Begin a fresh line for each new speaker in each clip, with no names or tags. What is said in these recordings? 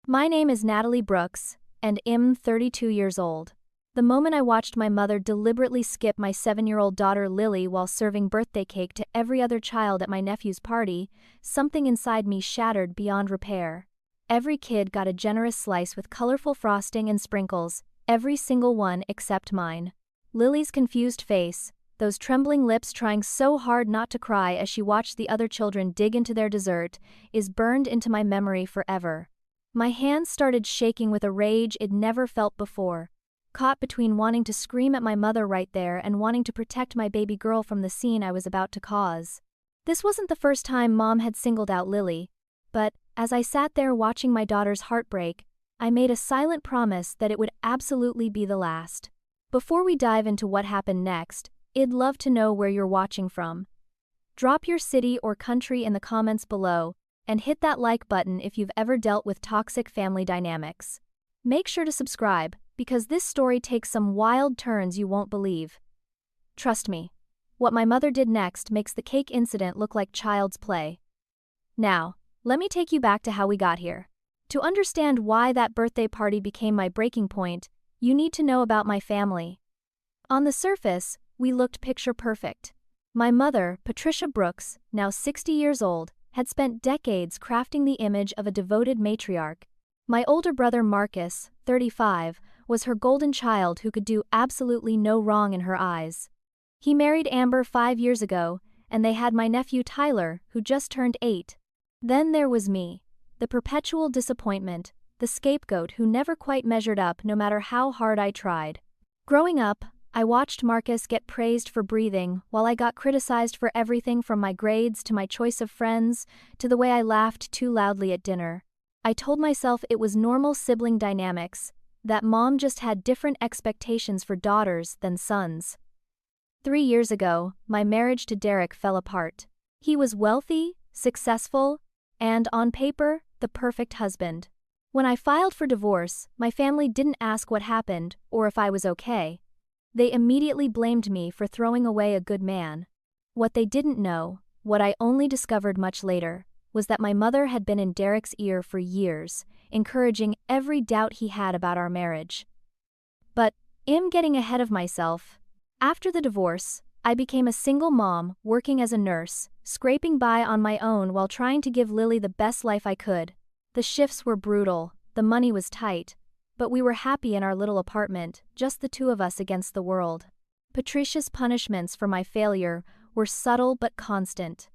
My name is Natalie Brooks, and I'm 32 years old. The moment I watched my mother deliberately skip my 7-year-old daughter Lily while serving birthday cake to every other child at my nephew's party, something inside me shattered beyond repair. Every kid got a generous slice with colorful frosting and sprinkles, every single one except mine. Lily's confused face, those trembling lips trying so hard not to cry as she watched the other children dig into their dessert, is burned into my memory forever. My hands started shaking with a rage I'd never felt before, caught between wanting to scream at my mother right there and wanting to protect my baby girl from the scene I was about to cause. This wasn't the first time Mom had singled out Lily, but, as I sat there watching my daughter's heartbreak, I made a silent promise that it would absolutely be the last. Before we dive into what happened next, I'd love to know where you're watching from. Drop your city or country in the comments below, and hit that like button if you've ever dealt with toxic family dynamics. Make sure to subscribe, because this story takes some wild turns you won't believe. Trust me, what my mother did next makes the cake incident look like child's play. Now, let me take you back to how we got here. To understand why that birthday party became my breaking point, you need to know about my family. On the surface, we looked picture perfect. My mother, Patricia Brooks, now 60 years old, had spent decades crafting the image of a devoted matriarch. My older brother Marcus, 35, was her golden child who could do absolutely no wrong in her eyes. He married Amber 5 years ago, and they had my nephew Tyler, who just turned 8. Then there was me, the perpetual disappointment, the scapegoat who never quite measured up no matter how hard I tried. Growing up, I watched Marcus get praised for breathing, while I got criticized for everything from my grades to my choice of friends, to the way I laughed too loudly at dinner. I told myself it was normal sibling dynamics, that Mom just had different expectations for daughters than sons. 3 years ago, my marriage to Derek fell apart. He was wealthy, successful, and, on paper, the perfect husband. When I filed for divorce, my family didn't ask what happened or if I was okay. They immediately blamed me for throwing away a good man. What they didn't know, what I only discovered much later, was that my mother had been in Derek's ear for years, encouraging every doubt he had about our marriage. But, I'm getting ahead of myself. After the divorce, I became a single mom, working as a nurse, scraping by on my own while trying to give Lily the best life I could. The shifts were brutal, the money was tight, but we were happy in our little apartment, just the two of us against the world. Patricia's punishments for my failure were subtle but constant.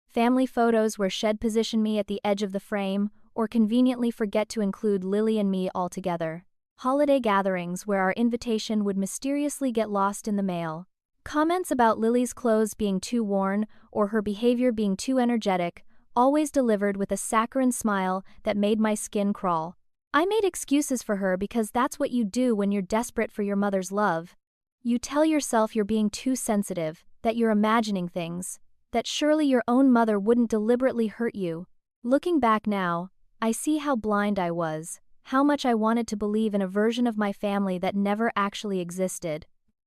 Family photos where she'd position me at the edge of the frame, or conveniently forget to include Lily and me altogether. Holiday gatherings where our invitation would mysteriously get lost in the mail. Comments about Lily's clothes being too worn, or her behavior being too energetic, always delivered with a saccharine smile that made my skin crawl. I made excuses for her because that's what you do when you're desperate for your mother's love. You tell yourself you're being too sensitive, that you're imagining things, that surely your own mother wouldn't deliberately hurt you. Looking back now, I see how blind I was, how much I wanted to believe in a version of my family that never actually existed.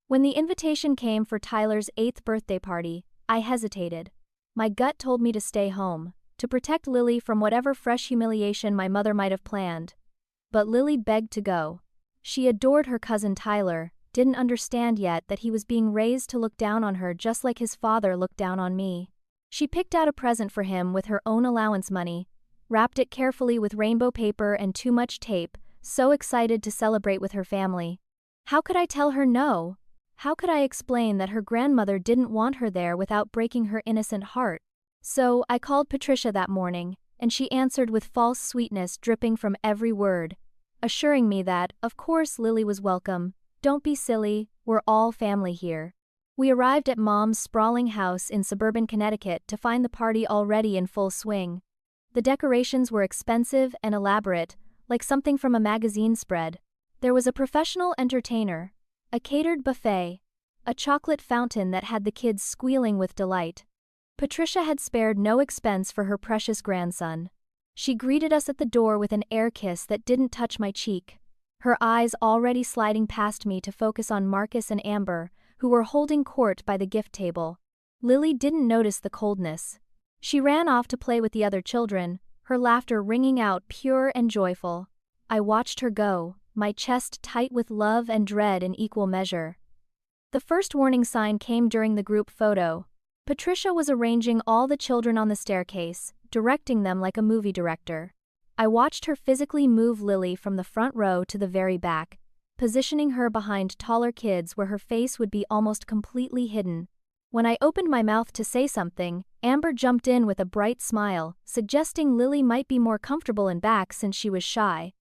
When the invitation came for Tyler's 8th birthday party, I hesitated. My gut told me to stay home, to protect Lily from whatever fresh humiliation my mother might have planned. But Lily begged to go. She adored her cousin Tyler, didn't understand yet that he was being raised to look down on her just like his father looked down on me. She picked out a present for him with her own allowance money, wrapped it carefully with rainbow paper and too much tape, so excited to celebrate with her family. How could I tell her no? How could I explain that her grandmother didn't want her there without breaking her innocent heart? So I called Patricia that morning, and she answered with false sweetness dripping from every word, assuring me that, of course, Lily was welcome. Don't be silly, we're all family here. We arrived at Mom's sprawling house in suburban Connecticut to find the party already in full swing. The decorations were expensive and elaborate, like something from a magazine spread. There was a professional entertainer, a catered buffet, a chocolate fountain that had the kids squealing with delight. Patricia had spared no expense for her precious grandson. She greeted us at the door with an air kiss that didn't touch my cheek, her eyes already sliding past me to focus on Marcus and Amber, who were holding court by the gift table. Lily didn't notice the coldness. She ran off to play with the other children, her laughter ringing out pure and joyful. I watched her go, my chest tight with love and dread in equal measure. The first warning sign came during the group photo. Patricia was arranging all the children on the staircase, directing them like a movie director. I watched her physically move Lily from the front row to the very back, positioning her behind taller kids where her face would be almost completely hidden. When I opened my mouth to say something, Amber jumped in with a bright smile, suggesting Lily might be more comfortable in back since she was shy.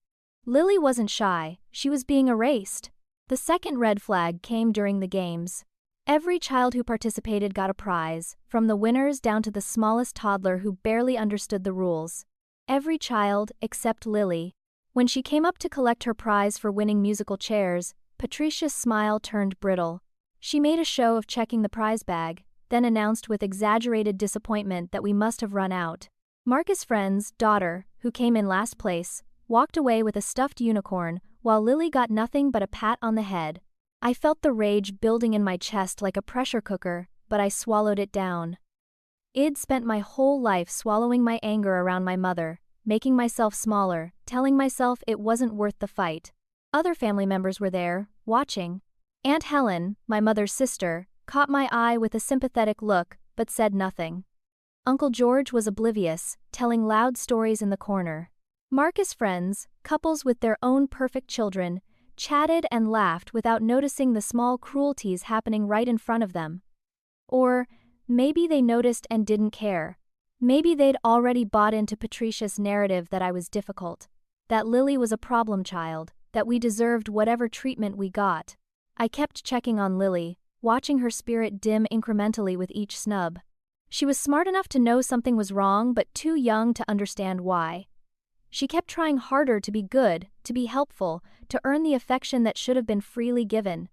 Lily wasn't shy, she was being erased. The second red flag came during the games. Every child who participated got a prize, from the winners down to the smallest toddler who barely understood the rules. Every child, except Lily. When she came up to collect her prize for winning musical chairs, Patricia's smile turned brittle. She made a show of checking the prize bag, then announced with exaggerated disappointment that we must have run out. Marcus' friend's daughter, who came in last place, walked away with a stuffed unicorn, while Lily got nothing but a pat on the head. I felt the rage building in my chest like a pressure cooker, but I swallowed it down. I'd spent my whole life swallowing my anger around my mother, making myself smaller, telling myself it wasn't worth the fight. Other family members were there, watching. Aunt Helen, my mother's sister, caught my eye with a sympathetic look, but said nothing. Uncle George was oblivious, telling loud stories in the corner. Marcus' friends, couples with their own perfect children, chatted and laughed without noticing the small cruelties happening right in front of them. Or, maybe they noticed and didn't care. Maybe they'd already bought into Patricia's narrative that I was difficult, that Lily was a problem child, that we deserved whatever treatment we got. I kept checking on Lily, watching her spirit dim incrementally with each snub. She was smart enough to know something was wrong but too young to understand why. She kept trying harder to be good, to be helpful, to earn the affection that should have been freely given.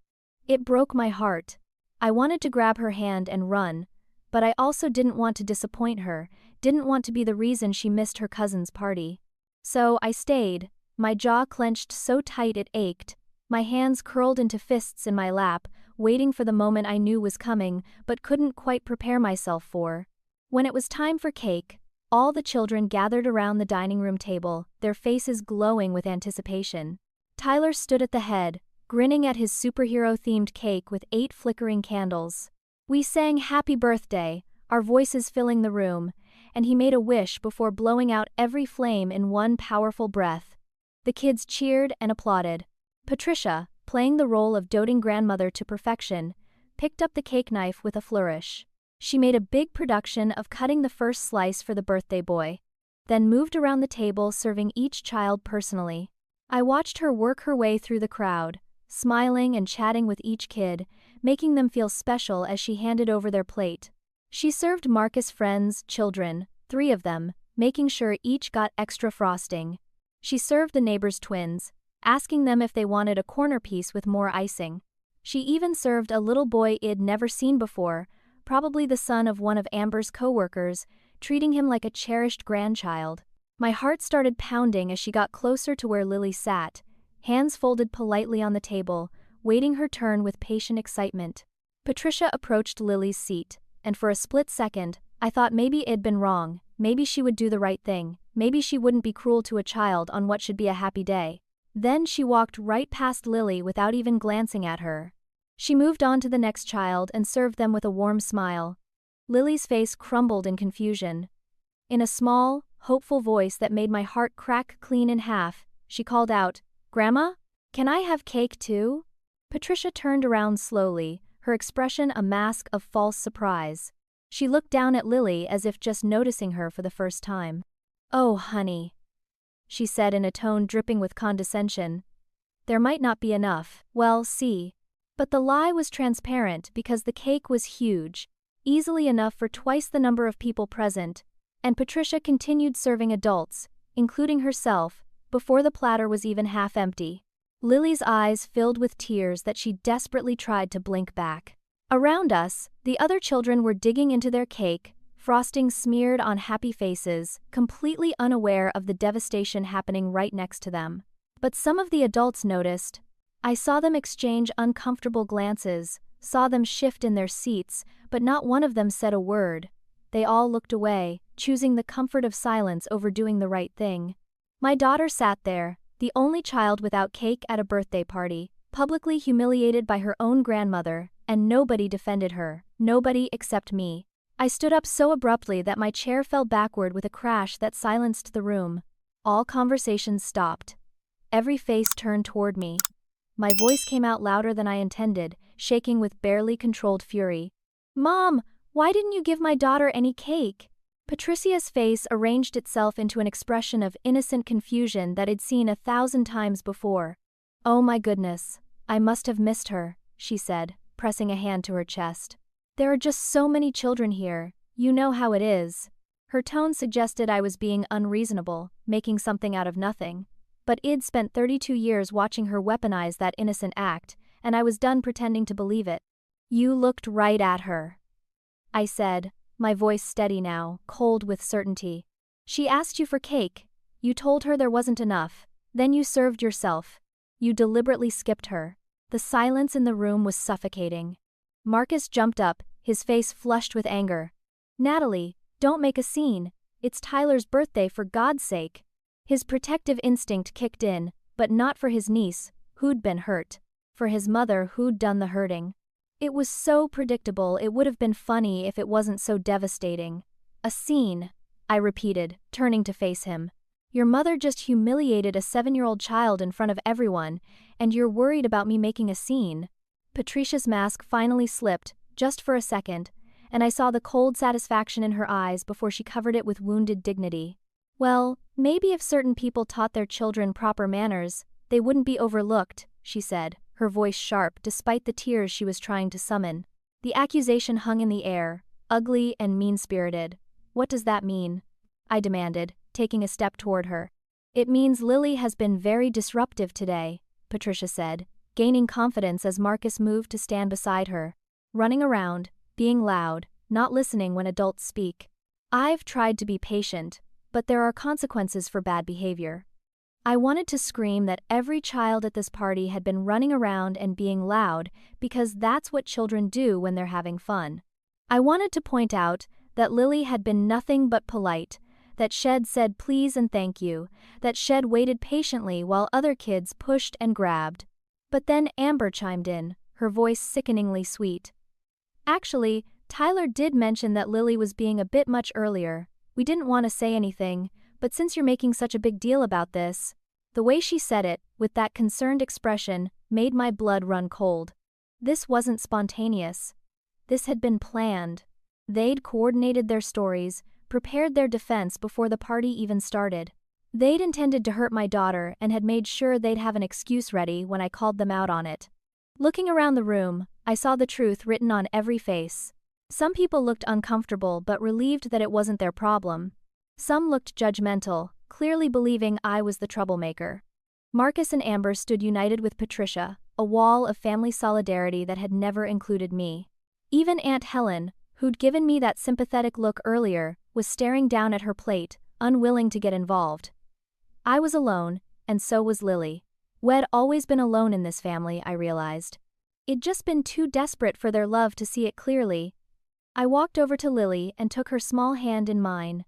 It broke my heart. I wanted to grab her hand and run, but I also didn't want to disappoint her, didn't want to be the reason she missed her cousin's party. So I stayed, my jaw clenched so tight it ached, my hands curled into fists in my lap, waiting for the moment I knew was coming but couldn't quite prepare myself for. When it was time for cake, all the children gathered around the dining room table, their faces glowing with anticipation. Tyler stood at the head, grinning at his superhero-themed cake with 8 flickering candles. We sang Happy Birthday, our voices filling the room, and he made a wish before blowing out every flame in one powerful breath. The kids cheered and applauded. Patricia, playing the role of doting grandmother to perfection, picked up the cake knife with a flourish. She made a big production of cutting the first slice for the birthday boy, then moved around the table serving each child personally. I watched her work her way through the crowd, smiling and chatting with each kid, making them feel special as she handed over their plate. She served Marcus' friends' children, 3 of them, making sure each got extra frosting. She served the neighbors' twins, asking them if they wanted a corner piece with more icing. She even served a little boy I'd never seen before, probably the son of one of Amber's co-workers, treating him like a cherished grandchild. My heart started pounding as she got closer to where Lily sat, hands folded politely on the table, waiting her turn with patient excitement. Patricia approached Lily's seat, and for a split second, I thought maybe I'd been wrong, maybe she would do the right thing, maybe she wouldn't be cruel to a child on what should be a happy day. Then she walked right past Lily without even glancing at her. She moved on to the next child and served them with a warm smile. Lily's face crumbled in confusion. In a small, hopeful voice that made my heart crack clean in half, she called out, "Grandma? Can I have cake too?" Patricia turned around slowly, her expression a mask of false surprise. She looked down at Lily as if just noticing her for the first time. "Oh, honey," she said in a tone dripping with condescension. "There might not be enough, well, see." But the lie was transparent because the cake was huge, easily enough for twice the number of people present, and Patricia continued serving adults, including herself, before the platter was even half empty. Lily's eyes filled with tears that she desperately tried to blink back. Around us, the other children were digging into their cake, frosting smeared on happy faces, completely unaware of the devastation happening right next to them. But some of the adults noticed. I saw them exchange uncomfortable glances, saw them shift in their seats, but not one of them said a word. They all looked away, choosing the comfort of silence over doing the right thing. My daughter sat there, the only child without cake at a birthday party, publicly humiliated by her own grandmother, and nobody defended her, nobody except me. I stood up so abruptly that my chair fell backward with a crash that silenced the room. All conversations stopped. Every face turned toward me. My voice came out louder than I intended, shaking with barely controlled fury. "Mom, why didn't you give my daughter any cake?" Patricia's face arranged itself into an expression of innocent confusion that I'd seen 1,000 times before. "Oh my goodness, I must have missed her," she said, pressing a hand to her chest. "There are just so many children here, you know how it is." Her tone suggested I was being unreasonable, making something out of nothing. But I'd spent 32 years watching her weaponize that innocent act, and I was done pretending to believe it. "You looked right at her," I said, my voice steady now, cold with certainty. "She asked you for cake. You told her there wasn't enough. Then you served yourself. You deliberately skipped her." The silence in the room was suffocating. Marcus jumped up, his face flushed with anger. "Natalie, don't make a scene. It's Tyler's birthday, for God's sake." His protective instinct kicked in, but not for his niece, who'd been hurt. For his mother, who'd done the hurting. It was so predictable it would have been funny if it wasn't so devastating. "A scene," I repeated, turning to face him. "Your mother just humiliated a 7-year-old child in front of everyone, and you're worried about me making a scene." Patricia's mask finally slipped, just for a second, and I saw the cold satisfaction in her eyes before she covered it with wounded dignity. "Well, maybe if certain people taught their children proper manners, they wouldn't be overlooked," she said, her voice sharp despite the tears she was trying to summon. The accusation hung in the air, ugly and mean-spirited. "What does that mean?" I demanded, taking a step toward her. "It means Lily has been very disruptive today," Patricia said, gaining confidence as Marcus moved to stand beside her. "Running around, being loud, not listening when adults speak. I've tried to be patient, but there are consequences for bad behavior." I wanted to scream that every child at this party had been running around and being loud because that's what children do when they're having fun. I wanted to point out that Lily had been nothing but polite, that Shed said please and thank you, that Shed waited patiently while other kids pushed and grabbed. But then Amber chimed in, her voice sickeningly sweet. "Actually, Tyler did mention that Lily was being a bit much earlier. We didn't want to say anything, but since you're making such a big deal about this..." The way she said it, with that concerned expression, made my blood run cold. This wasn't spontaneous. This had been planned. They'd coordinated their stories, prepared their defense before the party even started. They'd intended to hurt my daughter and had made sure they'd have an excuse ready when I called them out on it. Looking around the room, I saw the truth written on every face. Some people looked uncomfortable but relieved that it wasn't their problem. Some looked judgmental, clearly believing I was the troublemaker. Marcus and Amber stood united with Patricia, a wall of family solidarity that had never included me. Even Aunt Helen, who'd given me that sympathetic look earlier, was staring down at her plate, unwilling to get involved. I was alone, and so was Lily. We'd always been alone in this family, I realized. It'd just been too desperate for their love to see it clearly. I walked over to Lily and took her small hand in mine.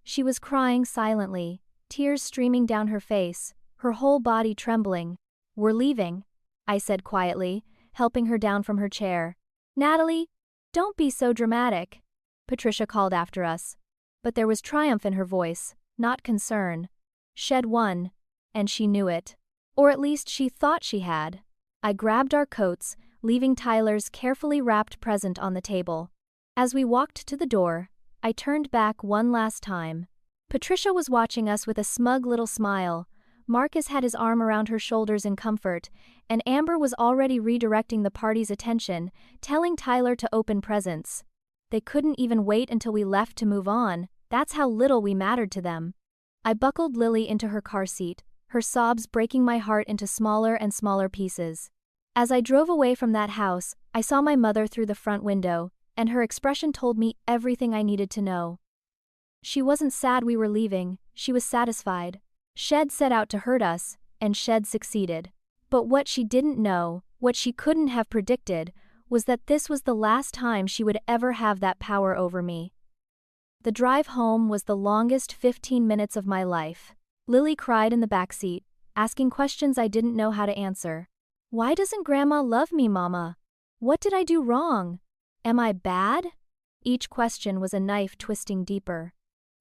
She was crying silently, tears streaming down her face, her whole body trembling. "We're leaving," I said quietly, helping her down from her chair. "Natalie, don't be so dramatic," Patricia called after us. But there was triumph in her voice, not concern. Shed won, and she knew it. Or at least she thought she had. I grabbed our coats, leaving Tyler's carefully wrapped present on the table. As we walked to the door, I turned back one last time. Patricia was watching us with a smug little smile. Marcus had his arm around her shoulders in comfort, and Amber was already redirecting the party's attention, telling Tyler to open presents. They couldn't even wait until we left to move on. That's how little we mattered to them. I buckled Lily into her car seat, her sobs breaking my heart into smaller and smaller pieces. As I drove away from that house, I saw my mother through the front window, and her expression told me everything I needed to know. She wasn't sad we were leaving, she was satisfied. Shed set out to hurt us, and Shed succeeded. But what she didn't know, what she couldn't have predicted, was that this was the last time she would ever have that power over me. The drive home was the longest 15 minutes of my life. Lily cried in the backseat, asking questions I didn't know how to answer. Why doesn't Grandma love me, Mama? What did I do wrong? Am I bad? Each question was a knife twisting deeper.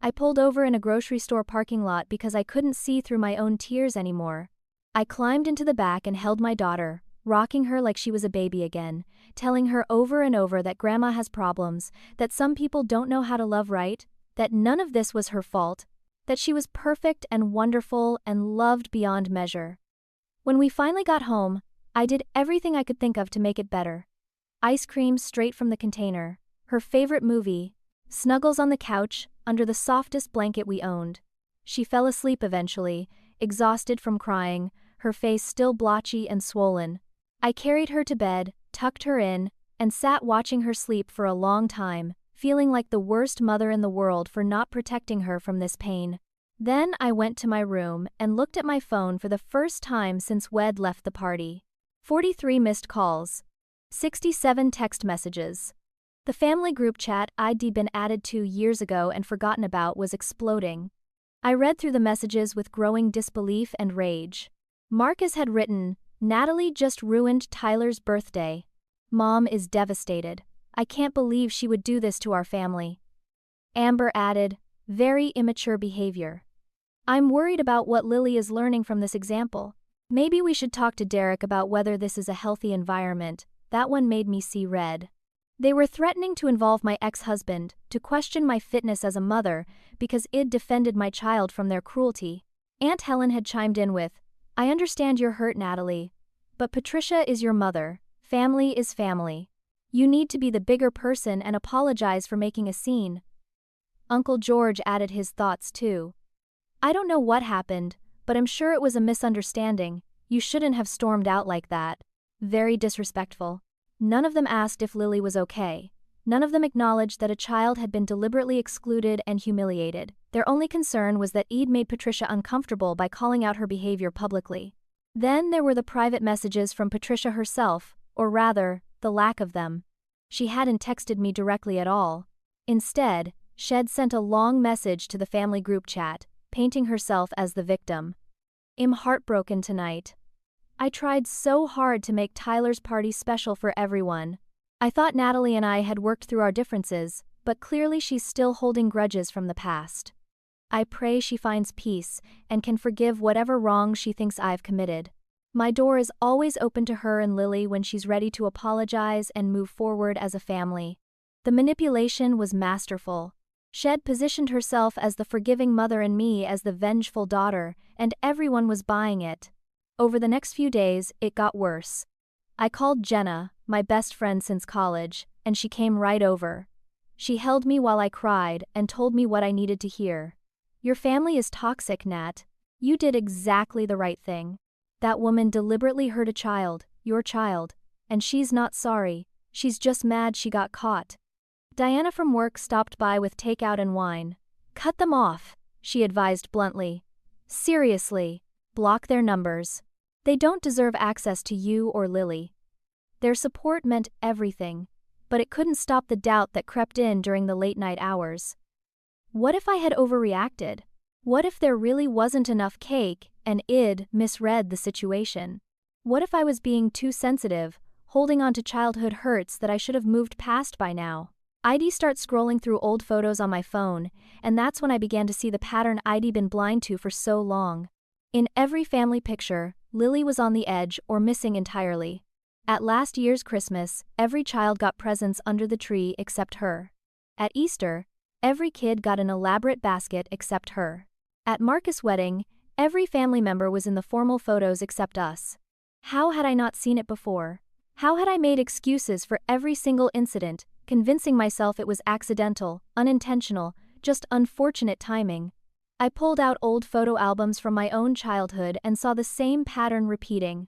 I pulled over in a grocery store parking lot because I couldn't see through my own tears anymore. I climbed into the back and held my daughter, rocking her like she was a baby again, telling her over and over that Grandma has problems, that some people don't know how to love right, that none of this was her fault, that she was perfect and wonderful and loved beyond measure. When we finally got home, I did everything I could think of to make it better. Ice cream straight from the container, her favorite movie, snuggles on the couch, under the softest blanket we owned. She fell asleep eventually, exhausted from crying, her face still blotchy and swollen. I carried her to bed, tucked her in, and sat watching her sleep for a long time, feeling like the worst mother in the world for not protecting her from this pain. Then I went to my room and looked at my phone for the first time since Wed left the party. 43 missed calls. 67 text messages. The family group chat I'd been added to years ago and forgotten about was exploding. I read through the messages with growing disbelief and rage. Marcus had written, "Natalie just ruined Tyler's birthday. Mom is devastated. I can't believe she would do this to our family." Amber added, "Very immature behavior. I'm worried about what Lily is learning from this example. Maybe we should talk to Derek about whether this is a healthy environment." That one made me see red. They were threatening to involve my ex-husband, to question my fitness as a mother, because Id defended my child from their cruelty. Aunt Helen had chimed in with, "I understand you're hurt, Natalie. But Patricia is your mother. Family is family. You need to be the bigger person and apologize for making a scene." Uncle George added his thoughts too. "I don't know what happened, but I'm sure it was a misunderstanding. You shouldn't have stormed out like that. Very disrespectful." None of them asked if Lily was okay. None of them acknowledged that a child had been deliberately excluded and humiliated. Their only concern was that Id made Patricia uncomfortable by calling out her behavior publicly. Then there were the private messages from Patricia herself, or rather, the lack of them. She hadn't texted me directly at all. Instead, Shed sent a long message to the family group chat, painting herself as the victim. "I'm heartbroken tonight. I tried so hard to make Tyler's party special for everyone. I thought Natalie and I had worked through our differences, but clearly she's still holding grudges from the past. I pray she finds peace and can forgive whatever wrong she thinks I've committed. My door is always open to her and Lily when she's ready to apologize and move forward as a family." The manipulation was masterful. Shed positioned herself as the forgiving mother and me as the vengeful daughter, and everyone was buying it. Over the next few days, it got worse. I called Jenna, my best friend since college, and she came right over. She held me while I cried and told me what I needed to hear. "Your family is toxic, Nat. You did exactly the right thing. That woman deliberately hurt a child, your child, and she's not sorry, she's just mad she got caught." Diana from work stopped by with takeout and wine. "Cut them off," she advised bluntly. "Seriously, block their numbers. They don't deserve access to you or Lily." Their support meant everything, but it couldn't stop the doubt that crept in during the late-night hours. What if I had overreacted? What if there really wasn't enough cake and Id misread the situation? What if I was being too sensitive, holding on to childhood hurts that I should have moved past by now? I'd start scrolling through old photos on my phone, and that's when I began to see the pattern I'd been blind to for so long. In every family picture, Lily was on the edge or missing entirely. At last year's Christmas, every child got presents under the tree except her. At Easter, every kid got an elaborate basket except her. At Marcus' wedding, every family member was in the formal photos except us. How had I not seen it before? How had I made excuses for every single incident, convincing myself it was accidental, unintentional, just unfortunate timing? I pulled out old photo albums from my own childhood and saw the same pattern repeating.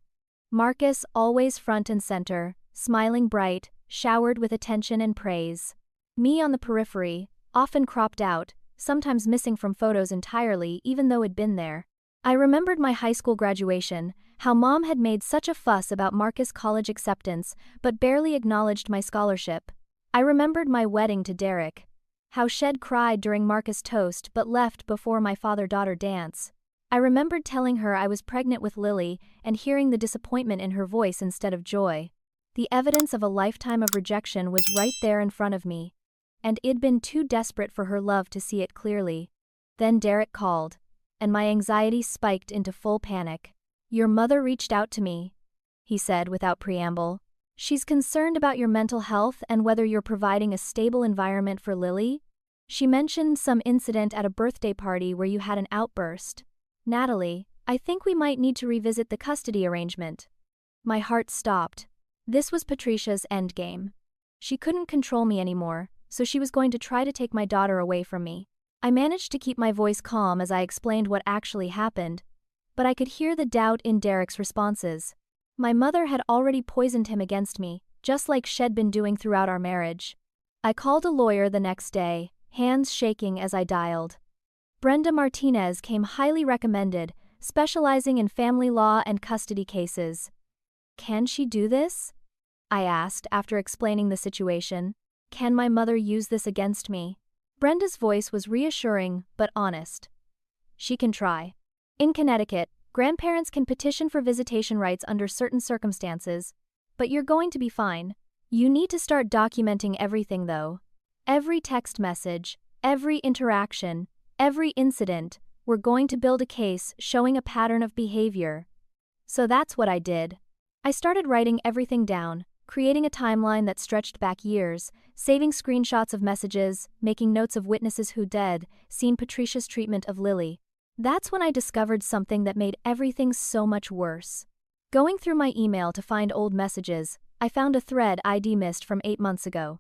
Marcus always front and center, smiling bright, showered with attention and praise. Me on the periphery, often cropped out, sometimes missing from photos entirely even though I'd been there. I remembered my high school graduation, how Mom had made such a fuss about Marcus' college acceptance but barely acknowledged my scholarship. I remembered my wedding to Derek. How Shed cried during Marcus' toast but left before my father-daughter dance. I remembered telling her I was pregnant with Lily and hearing the disappointment in her voice instead of joy. The evidence of a lifetime of rejection was right there in front of me, and I'd been too desperate for her love to see it clearly. Then Derek called, and my anxiety spiked into full panic. "Your mother reached out to me," he said without preamble. "She's concerned about your mental health and whether you're providing a stable environment for Lily. She mentioned some incident at a birthday party where you had an outburst. Natalie, I think we might need to revisit the custody arrangement." My heart stopped. This was Patricia's endgame. She couldn't control me anymore, so she was going to try to take my daughter away from me. I managed to keep my voice calm as I explained what actually happened, but I could hear the doubt in Derek's responses. My mother had already poisoned him against me, just like she'd been doing throughout our marriage. I called a lawyer the next day, hands shaking as I dialed. Brenda Martinez came highly recommended, specializing in family law and custody cases. "Can she do this?" I asked after explaining the situation. "Can my mother use this against me?" Brenda's voice was reassuring but honest. "She can try. In Connecticut, grandparents can petition for visitation rights under certain circumstances, but you're going to be fine. You need to start documenting everything though. Every text message, every interaction, every incident. We're going to build a case showing a pattern of behavior." So that's what I did. I started writing everything down, creating a timeline that stretched back years, saving screenshots of messages, making notes of witnesses who dead, seen Patricia's treatment of Lily. That's when I discovered something that made everything so much worse. Going through my email to find old messages, I found a thread I'd missed from 8 months ago.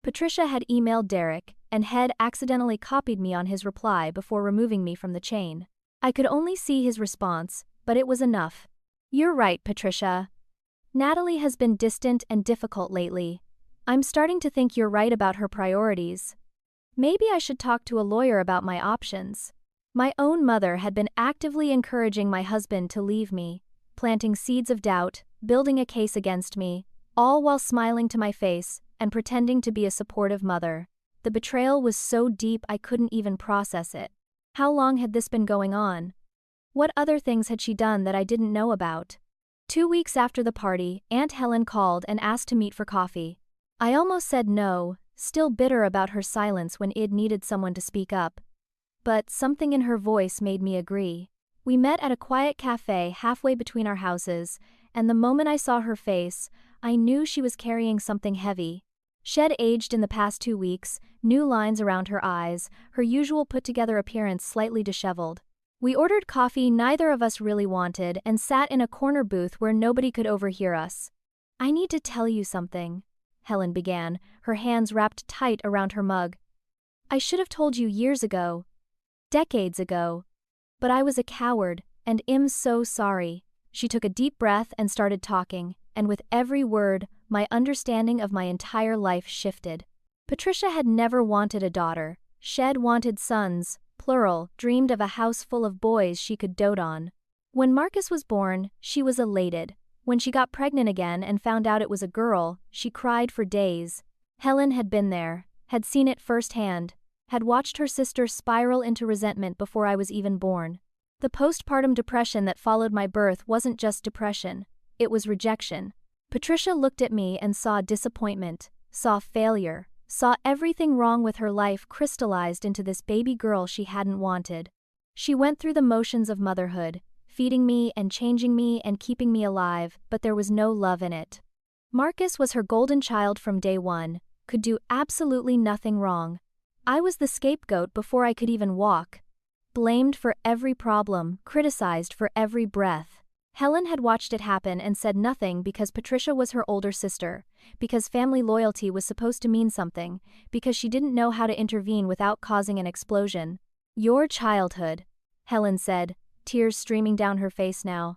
Patricia had emailed Derek, and had accidentally copied me on his reply before removing me from the chain. I could only see his response, but it was enough. "You're right, Patricia. Natalie has been distant and difficult lately. I'm starting to think you're right about her priorities. Maybe I should talk to a lawyer about my options." My own mother had been actively encouraging my husband to leave me, planting seeds of doubt, building a case against me, all while smiling to my face and pretending to be a supportive mother. The betrayal was so deep I couldn't even process it. How long had this been going on? What other things had she done that I didn't know about? 2 weeks after the party, Aunt Helen called and asked to meet for coffee. I almost said no, still bitter about her silence when I'd needed someone to speak up. But something in her voice made me agree. We met at a quiet cafe halfway between our houses, and the moment I saw her face, I knew she was carrying something heavy. She'd aged in the past 2 weeks, new lines around her eyes, her usual put-together appearance slightly disheveled. We ordered coffee neither of us really wanted and sat in a corner booth where nobody could overhear us. "I need to tell you something," Helen began, her hands wrapped tight around her mug. "I should have told you years ago. Decades ago. But I was a coward, and I'm so sorry." She took a deep breath and started talking, and with every word, my understanding of my entire life shifted. Patricia had never wanted a daughter. She'd wanted sons, plural, dreamed of a house full of boys she could dote on. When Marcus was born, she was elated. When she got pregnant again and found out it was a girl, she cried for days. Helen had been there, had seen it firsthand, had watched her sister spiral into resentment before I was even born. The postpartum depression that followed my birth wasn't just depression, it was rejection. Patricia looked at me and saw disappointment, saw failure, saw everything wrong with her life crystallized into this baby girl she hadn't wanted. She went through the motions of motherhood, feeding me and changing me and keeping me alive, but there was no love in it. Marcus was her golden child from day one, could do absolutely nothing wrong. I was the scapegoat before I could even walk. Blamed for every problem, criticized for every breath. Helen had watched it happen and said nothing because Patricia was her older sister, because family loyalty was supposed to mean something, because she didn't know how to intervene without causing an explosion. "Your childhood," Helen said, tears streaming down her face now.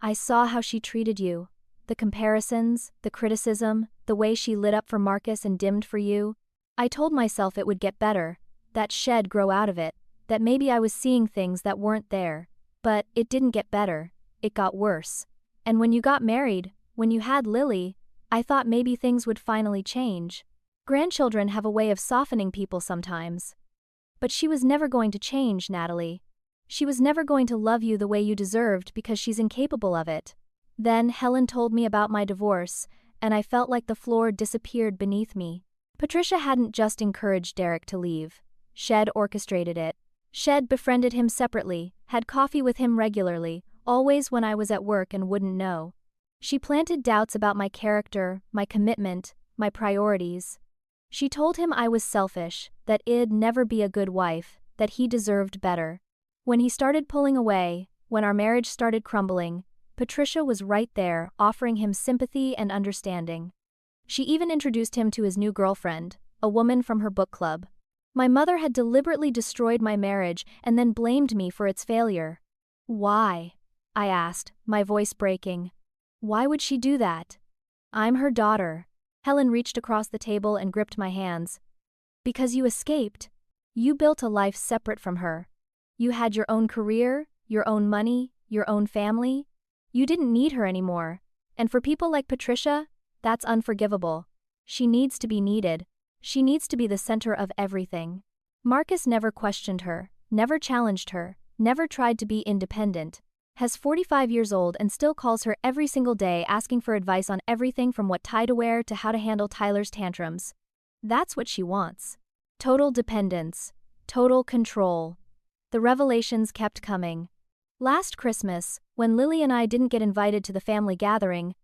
"I saw how she treated you. The comparisons, the criticism, the way she lit up for Marcus and dimmed for you. I told myself it would get better, that she'd grow out of it, that maybe I was seeing things that weren't there. But it didn't get better. It got worse. And when you got married, when you had Lily, I thought maybe things would finally change. Grandchildren have a way of softening people sometimes. But she was never going to change, Natalie. She was never going to love you the way you deserved because she's incapable of it. Then Helen told me about my divorce, and I felt like the floor disappeared beneath me. Patricia hadn't just encouraged Derek to leave. Shed orchestrated it. Shed befriended him separately, had coffee with him regularly, always when I was at work and wouldn't know. She planted doubts about my character, my commitment, my priorities. She told him I was selfish, that I'd never be a good wife, that he deserved better. When he started pulling away, when our marriage started crumbling, Patricia was right there, offering him sympathy and understanding. She even introduced him to his new girlfriend, a woman from her book club. My mother had deliberately destroyed my marriage and then blamed me for its failure. Why? I asked, my voice breaking. Why would she do that? I'm her daughter. Helen reached across the table and gripped my hands. Because you escaped. You built a life separate from her. You had your own career, your own money, your own family. You didn't need her anymore. And for people like Patricia, that's unforgivable. She needs to be needed. She needs to be the center of everything. Marcus never questioned her, never challenged her, never tried to be independent. Has 45 years old and still calls her every single day asking for advice on everything from what tie to wear to how to handle Tyler's tantrums. That's what she wants. Total dependence. Total control. The revelations kept coming. Last Christmas, when Lily and I didn't get invited to the family gathering,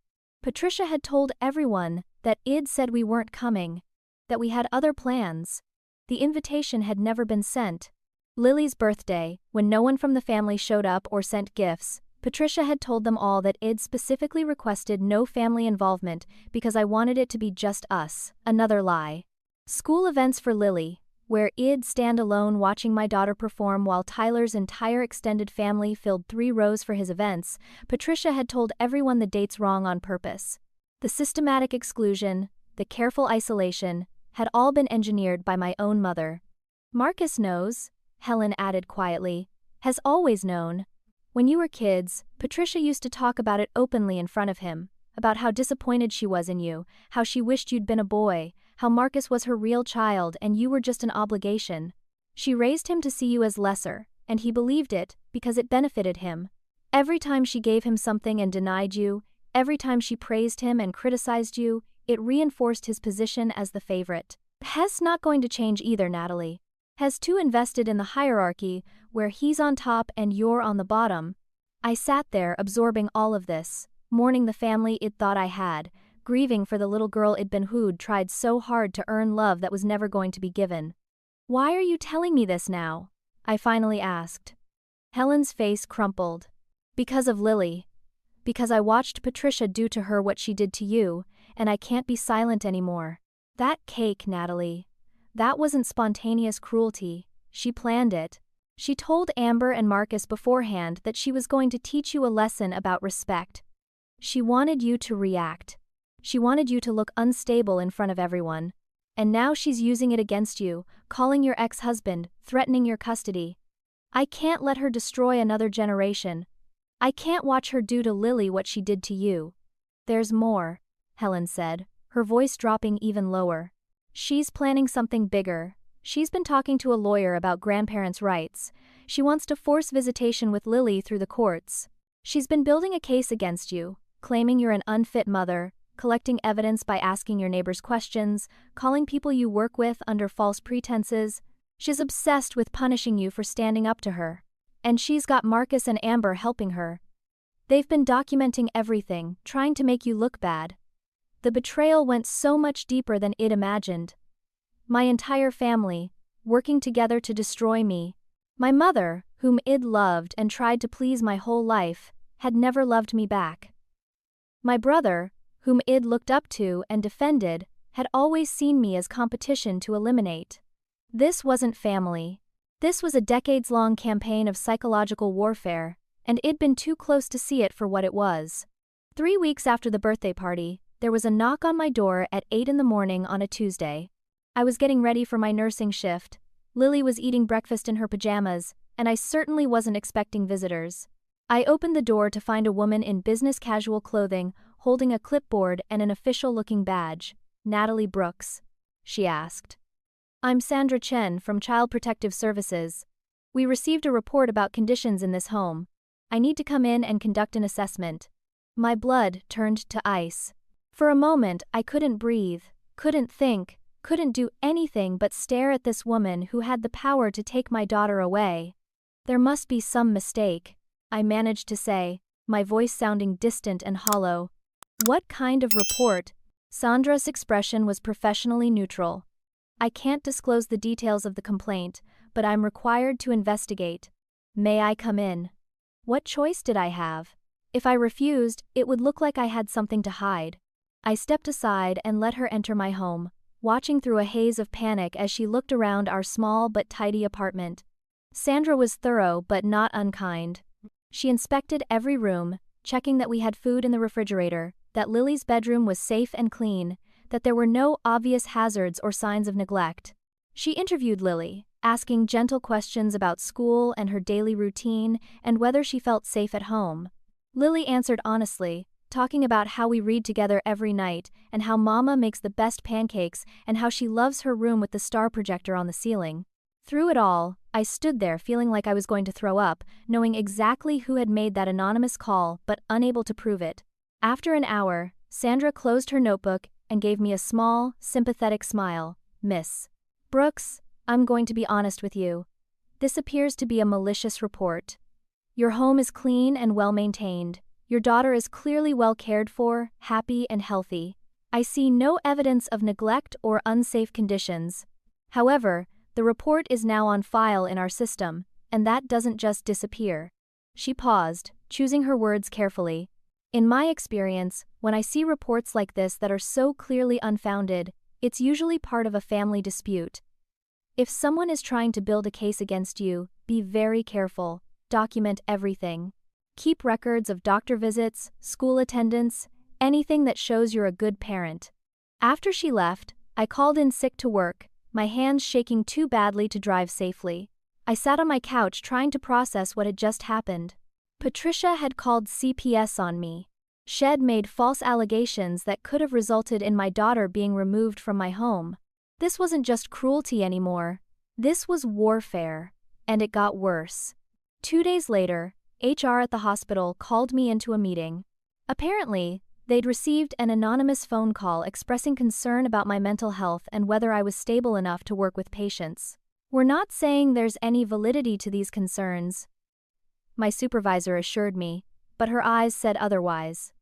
Patricia had told everyone that I'd said we weren't coming, that we had other plans. The invitation had never been sent. Lily's birthday, when no one from the family showed up or sent gifts, Patricia had told them all that I'd specifically requested no family involvement because I wanted it to be just us. Another lie. School events for Lily, where I'd stand alone watching my daughter perform while Tyler's entire extended family filled 3 rows for his events, Patricia had told everyone the dates wrong on purpose. The systematic exclusion, the careful isolation, had all been engineered by my own mother. Marcus knows, Helen added quietly, has always known. When you were kids, Patricia used to talk about it openly in front of him, about how disappointed she was in you, how she wished you'd been a boy, how Marcus was her real child and you were just an obligation. She raised him to see you as lesser, and he believed it because it benefited him. Every time she gave him something and denied you, every time she praised him and criticized you, it reinforced his position as the favorite. Hess not going to change either, Natalie. Has too invested in the hierarchy, where he's on top and you're on the bottom. I sat there absorbing all of this, mourning the family it thought I had, grieving for the little girl it'd been who'd tried so hard to earn love that was never going to be given. Why are you telling me this now? I finally asked. Helen's face crumpled. Because of Lily. Because I watched Patricia do to her what she did to you, and I can't be silent anymore. That cake, Natalie. That wasn't spontaneous cruelty. She planned it. She told Amber and Marcus beforehand that she was going to teach you a lesson about respect. She wanted you to react. She wanted you to look unstable in front of everyone. And now she's using it against you, calling your ex-husband, threatening your custody. I can't let her destroy another generation. I can't watch her do to Lily what she did to you. There's more, Helen said, her voice dropping even lower. She's planning something bigger. She's been talking to a lawyer about grandparents' rights. She wants to force visitation with Lily through the courts. She's been building a case against you, claiming you're an unfit mother, collecting evidence by asking your neighbors questions, calling people you work with under false pretenses. She's obsessed with punishing you for standing up to her. And she's got Marcus and Amber helping her. They've been documenting everything, trying to make you look bad. The betrayal went so much deeper than I'd imagined. My entire family, working together to destroy me. My mother, whom I'd loved and tried to please my whole life, had never loved me back. My brother, whom I'd looked up to and defended, had always seen me as competition to eliminate. This wasn't family. This was a decades-long campaign of psychological warfare, and I'd been too close to see it for what it was. 3 weeks after the birthday party, there was a knock on my door at 8 in the morning on a Tuesday. I was getting ready for my nursing shift. Lily was eating breakfast in her pajamas, and I certainly wasn't expecting visitors. I opened the door to find a woman in business casual clothing, holding a clipboard and an official-looking badge. Natalie Brooks, she asked. I'm Sandra Chen from Child Protective Services. We received a report about conditions in this home. I need to come in and conduct an assessment. My blood turned to ice. For a moment, I couldn't breathe, couldn't think, couldn't do anything but stare at this woman who had the power to take my daughter away. There must be some mistake, I managed to say, my voice sounding distant and hollow. What kind of report? Sandra's expression was professionally neutral. I can't disclose the details of the complaint, but I'm required to investigate. May I come in? What choice did I have? If I refused, it would look like I had something to hide. I stepped aside and let her enter my home, watching through a haze of panic as she looked around our small but tidy apartment. Sandra was thorough but not unkind. She inspected every room, checking that we had food in the refrigerator, that Lily's bedroom was safe and clean, that there were no obvious hazards or signs of neglect. She interviewed Lily, asking gentle questions about school and her daily routine and whether she felt safe at home. Lily answered honestly, talking about how we read together every night and how Mama makes the best pancakes and how she loves her room with the star projector on the ceiling. Through it all, I stood there feeling like I was going to throw up, knowing exactly who had made that anonymous call but unable to prove it. After an hour, Sandra closed her notebook and gave me a small, sympathetic smile. Miss Brooks, I'm going to be honest with you. This appears to be a malicious report. Your home is clean and well maintained. Your daughter is clearly well cared for, happy and healthy. I see no evidence of neglect or unsafe conditions. However, the report is now on file in our system, and that doesn't just disappear. She paused, choosing her words carefully. In my experience, when I see reports like this that are so clearly unfounded, it's usually part of a family dispute. If someone is trying to build a case against you, be very careful. Document everything. Keep records of doctor visits, school attendance, anything that shows you're a good parent. After she left, I called in sick to work, my hands shaking too badly to drive safely. I sat on my couch trying to process what had just happened. Patricia had called CPS on me. She'd made false allegations that could have resulted in my daughter being removed from my home. This wasn't just cruelty anymore. This was warfare. And it got worse. 2 days later, HR at the hospital called me into a meeting. Apparently, they'd received an anonymous phone call expressing concern about my mental health and whether I was stable enough to work with patients. We're not saying there's any validity to these concerns, my supervisor assured me, but her eyes said otherwise.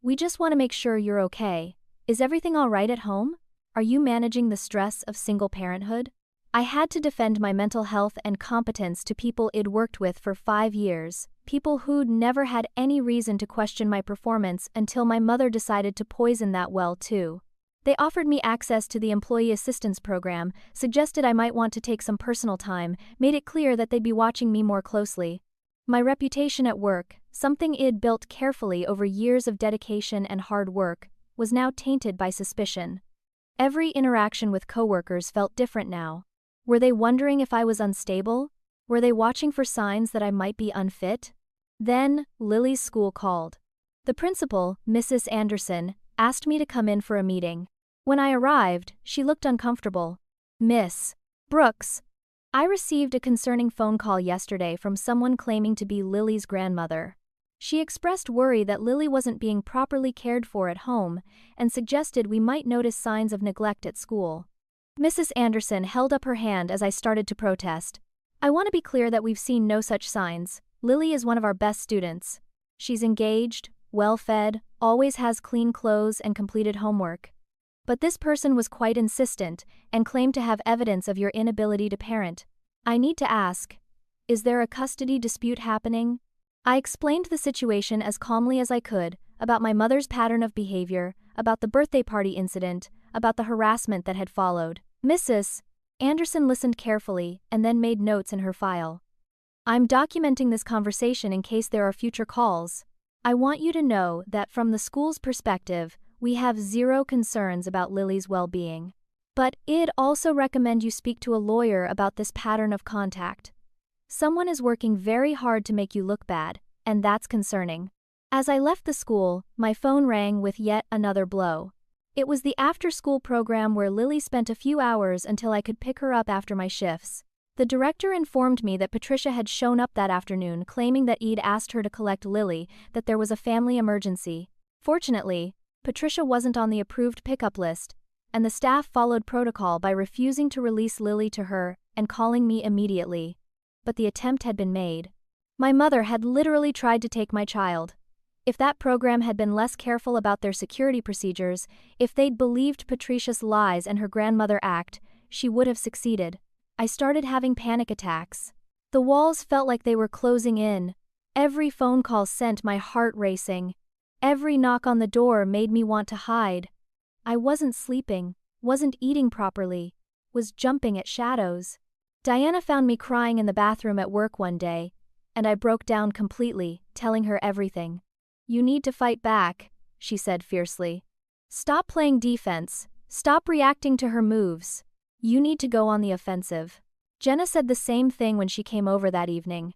We just want to make sure you're okay. Is everything all right at home? Are you managing the stress of single parenthood? I had to defend my mental health and competence to people I'd worked with for 5 years, people who'd never had any reason to question my performance until my mother decided to poison that well too. They offered me access to the employee assistance program, suggested I might want to take some personal time, made it clear that they'd be watching me more closely. My reputation at work, something I'd built carefully over years of dedication and hard work, was now tainted by suspicion. Every interaction with coworkers felt different now. Were they wondering if I was unstable? Were they watching for signs that I might be unfit? Then, Lily's school called. The principal, Mrs. Anderson, asked me to come in for a meeting. When I arrived, she looked uncomfortable. Miss Brooks, I received a concerning phone call yesterday from someone claiming to be Lily's grandmother. She expressed worry that Lily wasn't being properly cared for at home and suggested we might notice signs of neglect at school. Mrs. Anderson held up her hand as I started to protest. I want to be clear that we've seen no such signs. Lily is one of our best students. She's engaged, well-fed, always has clean clothes and completed homework. But this person was quite insistent and claimed to have evidence of your inability to parent. I need to ask, is there a custody dispute happening? I explained the situation as calmly as I could, about my mother's pattern of behavior, about the birthday party incident, about the harassment that had followed. Mrs. Anderson listened carefully and then made notes in her file. I'm documenting this conversation in case there are future calls. I want you to know that from the school's perspective, we have zero concerns about Lily's well-being. But I'd also recommend you speak to a lawyer about this pattern of contact. Someone is working very hard to make you look bad, and that's concerning. As I left the school, my phone rang with yet another blow. It was the after-school program where Lily spent a few hours until I could pick her up after my shifts. The director informed me that Patricia had shown up that afternoon claiming that Eid asked her to collect Lily, that there was a family emergency. Fortunately, Patricia wasn't on the approved pickup list, and the staff followed protocol by refusing to release Lily to her and calling me immediately. But the attempt had been made. My mother had literally tried to take my child. If that program had been less careful about their security procedures, if they'd believed Patricia's lies and her grandmother act, she would have succeeded. I started having panic attacks. The walls felt like they were closing in. Every phone call sent my heart racing. Every knock on the door made me want to hide. I wasn't sleeping, wasn't eating properly, was jumping at shadows. Diana found me crying in the bathroom at work one day, and I broke down completely, telling her everything. "You need to fight back," she said fiercely. "Stop playing defense, stop reacting to her moves. You need to go on the offensive." Jenna said the same thing when she came over that evening.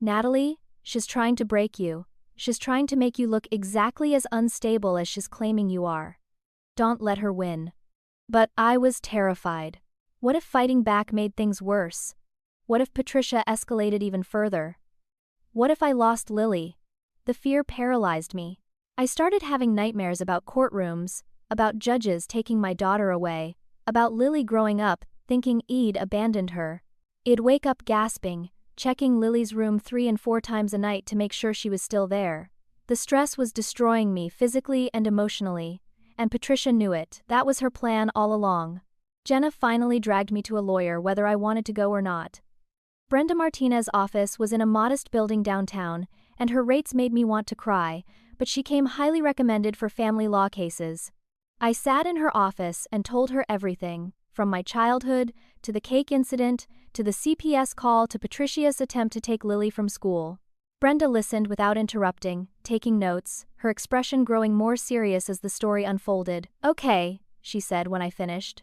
"Natalie, she's trying to break you. She's trying to make you look exactly as unstable as she's claiming you are. Don't let her win." But I was terrified. What if fighting back made things worse? What if Patricia escalated even further? What if I lost Lily? The fear paralyzed me. I started having nightmares about courtrooms, about judges taking my daughter away, about Lily growing up, thinking Eid abandoned her. I'd wake up gasping, checking Lily's room 3 and 4 times a night to make sure she was still there. The stress was destroying me physically and emotionally, and Patricia knew it. That was her plan all along. Jenna finally dragged me to a lawyer whether I wanted to go or not. Brenda Martinez's office was in a modest building downtown, and her rates made me want to cry, but she came highly recommended for family law cases. I sat in her office and told her everything, from my childhood, to the cake incident, to the CPS call to Patricia's attempt to take Lily from school. Brenda listened without interrupting, taking notes, her expression growing more serious as the story unfolded. "Okay," she said when I finished.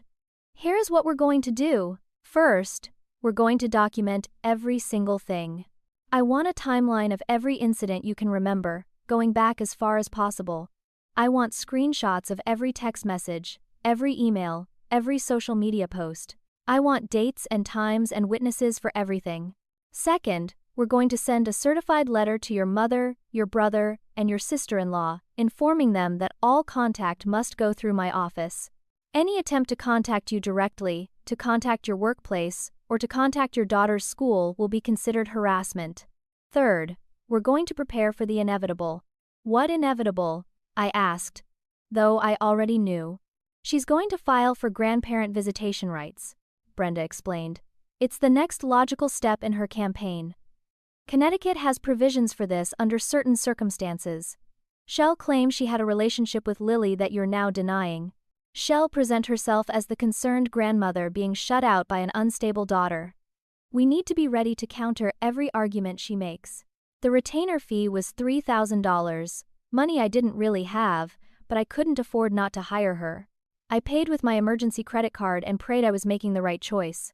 "Here's what we're going to do. First, we're going to document every single thing. I want a timeline of every incident you can remember, going back as far as possible. I want screenshots of every text message, every email, every social media post. I want dates and times and witnesses for everything. Second, we're going to send a certified letter to your mother, your brother, and your sister-in-law, informing them that all contact must go through my office. Any attempt to contact you directly, to contact your workplace, or to contact your daughter's school will be considered harassment. Third, we're going to prepare for the inevitable." "What inevitable?" I asked, though I already knew. "She's going to file for grandparent visitation rights," Brenda explained. "It's the next logical step in her campaign. Connecticut has provisions for this under certain circumstances. She'll claim she had a relationship with Lily that you're now denying. She'll present herself as the concerned grandmother being shut out by an unstable daughter. We need to be ready to counter every argument she makes." The retainer fee was $3,000, money I didn't really have, but I couldn't afford not to hire her. I paid with my emergency credit card and prayed I was making the right choice.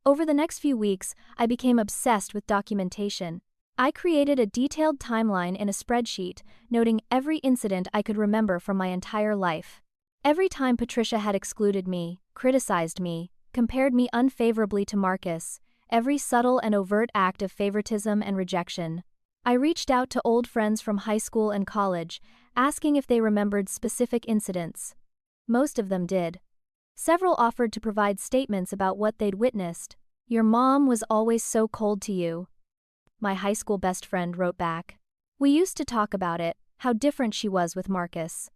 Over the next few weeks, I became obsessed with documentation. I created a detailed timeline in a spreadsheet, noting every incident I could remember from my entire life. Every time Patricia had excluded me, criticized me, compared me unfavorably to Marcus, every subtle and overt act of favoritism and rejection. I reached out to old friends from high school and college, asking if they remembered specific incidents. Most of them did. Several offered to provide statements about what they'd witnessed. "Your mom was always so cold to you," my high school best friend wrote back. "We used to talk about it, how different she was with Marcus.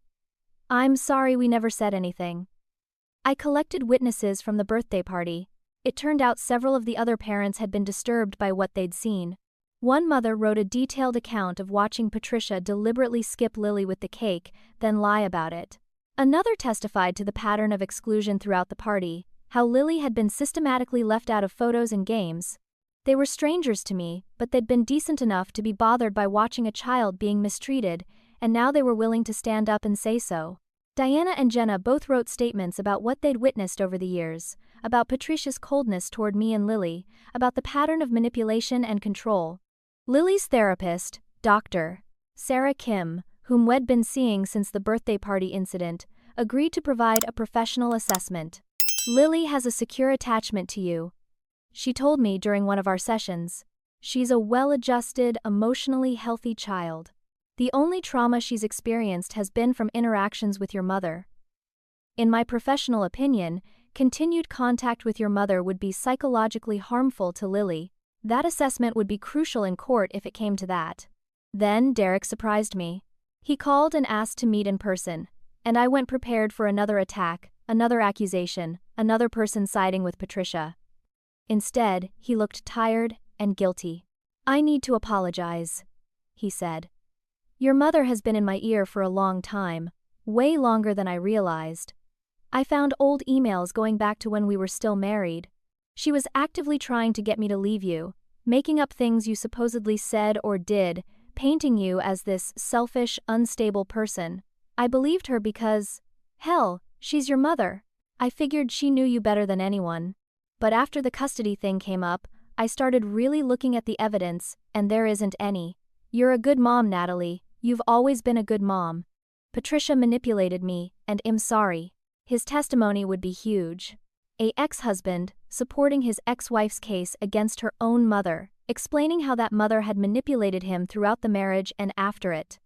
I'm sorry we never said anything." I collected witnesses from the birthday party. It turned out several of the other parents had been disturbed by what they'd seen. One mother wrote a detailed account of watching Patricia deliberately skip Lily with the cake, then lie about it. Another testified to the pattern of exclusion throughout the party, how Lily had been systematically left out of photos and games. They were strangers to me, but they'd been decent enough to be bothered by watching a child being mistreated, and now they were willing to stand up and say so. Diana and Jenna both wrote statements about what they'd witnessed over the years, about Patricia's coldness toward me and Lily, about the pattern of manipulation and control. Lily's therapist, Dr. Sarah Kim, whom we'd been seeing since the birthday party incident, agreed to provide a professional assessment. "Lily has a secure attachment to you," She told me during one of our sessions. She's a well-adjusted, emotionally healthy child. The only trauma she's experienced has been from interactions with your mother. In my professional opinion, continued contact with your mother would be psychologically harmful to Lily. That assessment would be crucial in court if it came to that. Then Derek surprised me. He called and asked to meet in person, and I went prepared for another attack, another accusation, another person siding with Patricia. Instead, he looked tired and guilty. "I need to apologize," he said. "Your mother has been in my ear for a long time, way longer than I realized. I found old emails going back to when we were still married. She was actively trying to get me to leave you, making up things you supposedly said or did, painting you as this selfish, unstable person. I believed her because, hell, she's your mother. I figured she knew you better than anyone. But after the custody thing came up, I started really looking at the evidence, and there isn't any. You're a good mom, Natalie. You've always been a good mom. Patricia manipulated me, and I'm sorry." His testimony would be huge. A ex-husband, supporting his ex-wife's case against her own mother, explaining how that mother had manipulated him throughout the marriage and after it.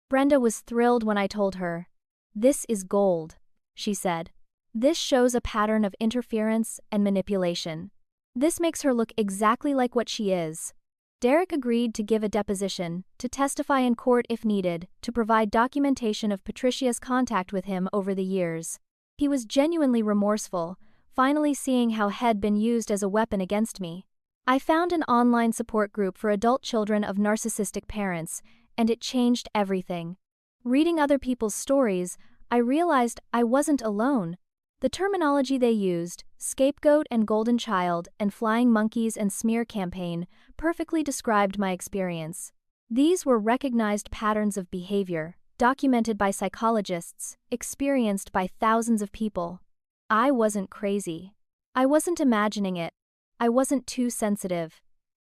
Brenda was thrilled when I told her. "This is gold," she said. "This shows a pattern of interference and manipulation. This makes her look exactly like what she is." Derek agreed to give a deposition, to testify in court if needed, to provide documentation of Patricia's contact with him over the years. He was genuinely remorseful, finally seeing how he'd been used as a weapon against me. I found an online support group for adult children of narcissistic parents, and it changed everything. Reading other people's stories, I realized I wasn't alone. The terminology they used, scapegoat and golden child and flying monkeys and smear campaign, perfectly described my experience. These were recognized patterns of behavior, documented by psychologists, experienced by thousands of people. I wasn't crazy. I wasn't imagining it. I wasn't too sensitive.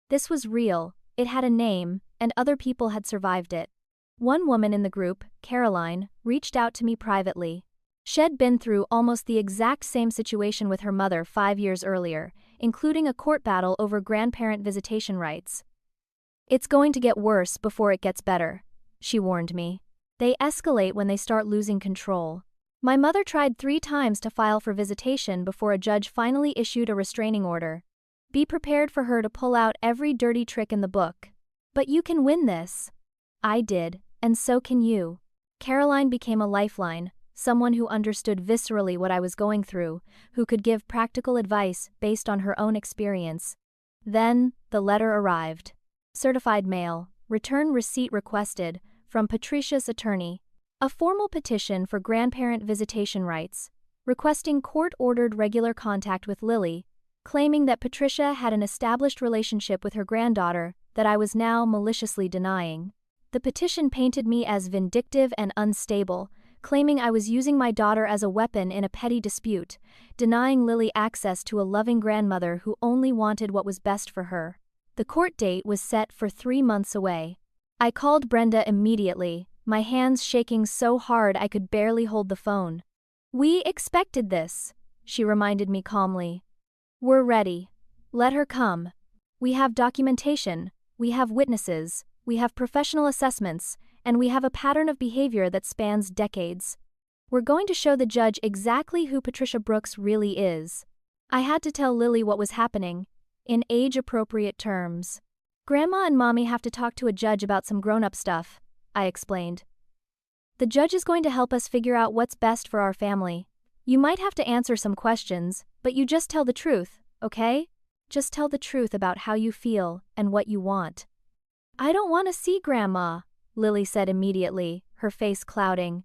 This was real, it had a name, and other people had survived it. One woman in the group, Caroline, reached out to me privately. She'd been through almost the exact same situation with her mother 5 years earlier, including a court battle over grandparent visitation rights. "It's going to get worse before it gets better," she warned me. "They escalate when they start losing control. My mother tried 3 times to file for visitation before a judge finally issued a restraining order. Be prepared for her to pull out every dirty trick in the book. But you can win this." I did, and so can you. Caroline became a lifeline, someone who understood viscerally what I was going through, who could give practical advice based on her own experience. Then, the letter arrived. Certified mail, return receipt requested, from Patricia's attorney. A formal petition for grandparent visitation rights, requesting court-ordered regular contact with Lily, claiming that Patricia had an established relationship with her granddaughter that I was now maliciously denying. The petition painted me as vindictive and unstable, claiming I was using my daughter as a weapon in a petty dispute, denying Lily access to a loving grandmother who only wanted what was best for her. The court date was set for 3 months away. I called Brenda immediately, my hands shaking so hard I could barely hold the phone. "We expected this," she reminded me calmly. "We're ready. Let her come. We have documentation, we have witnesses, we have professional assessments, and we have a pattern of behavior that spans decades. We're going to show the judge exactly who Patricia Brooks really is." I had to tell Lily what was happening, in age-appropriate terms. "Grandma and Mommy have to talk to a judge about some grown-up stuff," I explained. "The judge is going to help us figure out what's best for our family. You might have to answer some questions, but you just tell the truth, okay? Just tell the truth about how you feel and what you want." "I don't want to see Grandma," Lily said immediately, her face clouding.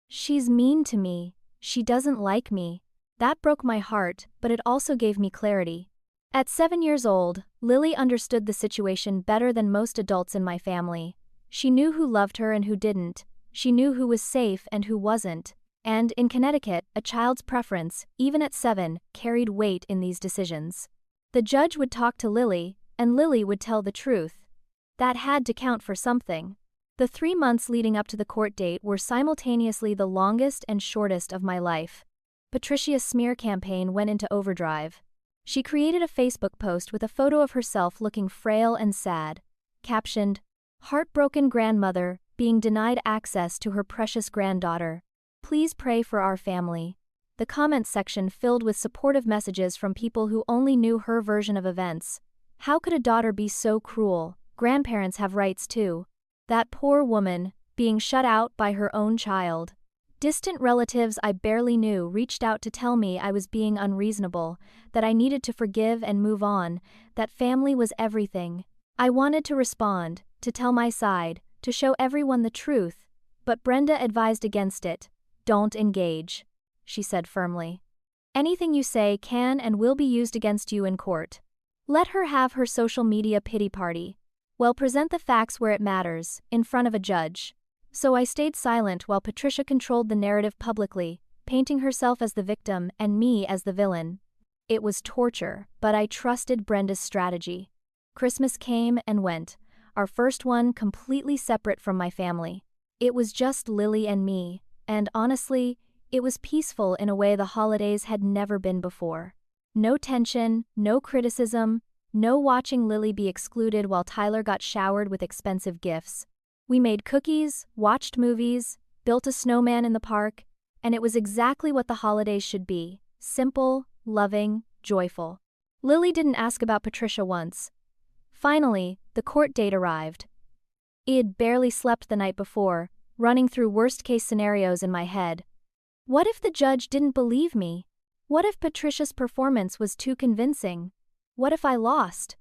"She's mean to me. She doesn't like me." That broke my heart, but it also gave me clarity. At 7 years old, Lily understood the situation better than most adults in my family. She knew who loved her and who didn't. She knew who was safe and who wasn't. And in Connecticut, a child's preference, even at 7, carried weight in these decisions. The judge would talk to Lily, and Lily would tell the truth. That had to count for something. The 3 months leading up to the court date were simultaneously the longest and shortest of my life. Patricia's smear campaign went into overdrive. She created a Facebook post with a photo of herself looking frail and sad, captioned, "Heartbroken grandmother, being denied access to her precious granddaughter. Please pray for our family." The comments section filled with supportive messages from people who only knew her version of events. How could a daughter be so cruel? Grandparents have rights too. That poor woman, being shut out by her own child. Distant relatives I barely knew reached out to tell me I was being unreasonable, that I needed to forgive and move on, that family was everything. I wanted to respond, to tell my side, to show everyone the truth, but Brenda advised against it. "Don't engage," she said firmly. "Anything you say can and will be used against you in court. Let her have her social media pity party. Well, present the facts where it matters, in front of a judge." So I stayed silent while Patricia controlled the narrative publicly, painting herself as the victim and me as the villain. It was torture, but I trusted Brenda's strategy. Christmas came and went, our first one completely separate from my family. It was just Lily and me, and honestly, it was peaceful in a way the holidays had never been before. No tension, no criticism, no watching Lily be excluded while Tyler got showered with expensive gifts. We made cookies, watched movies, built a snowman in the park, and it was exactly what the holidays should be: simple, loving, joyful. Lily didn't ask about Patricia once. Finally, the court date arrived. I'd barely slept the night before, running through worst-case scenarios in my head. What if the judge didn't believe me? What if Patricia's performance was too convincing? What if I lost?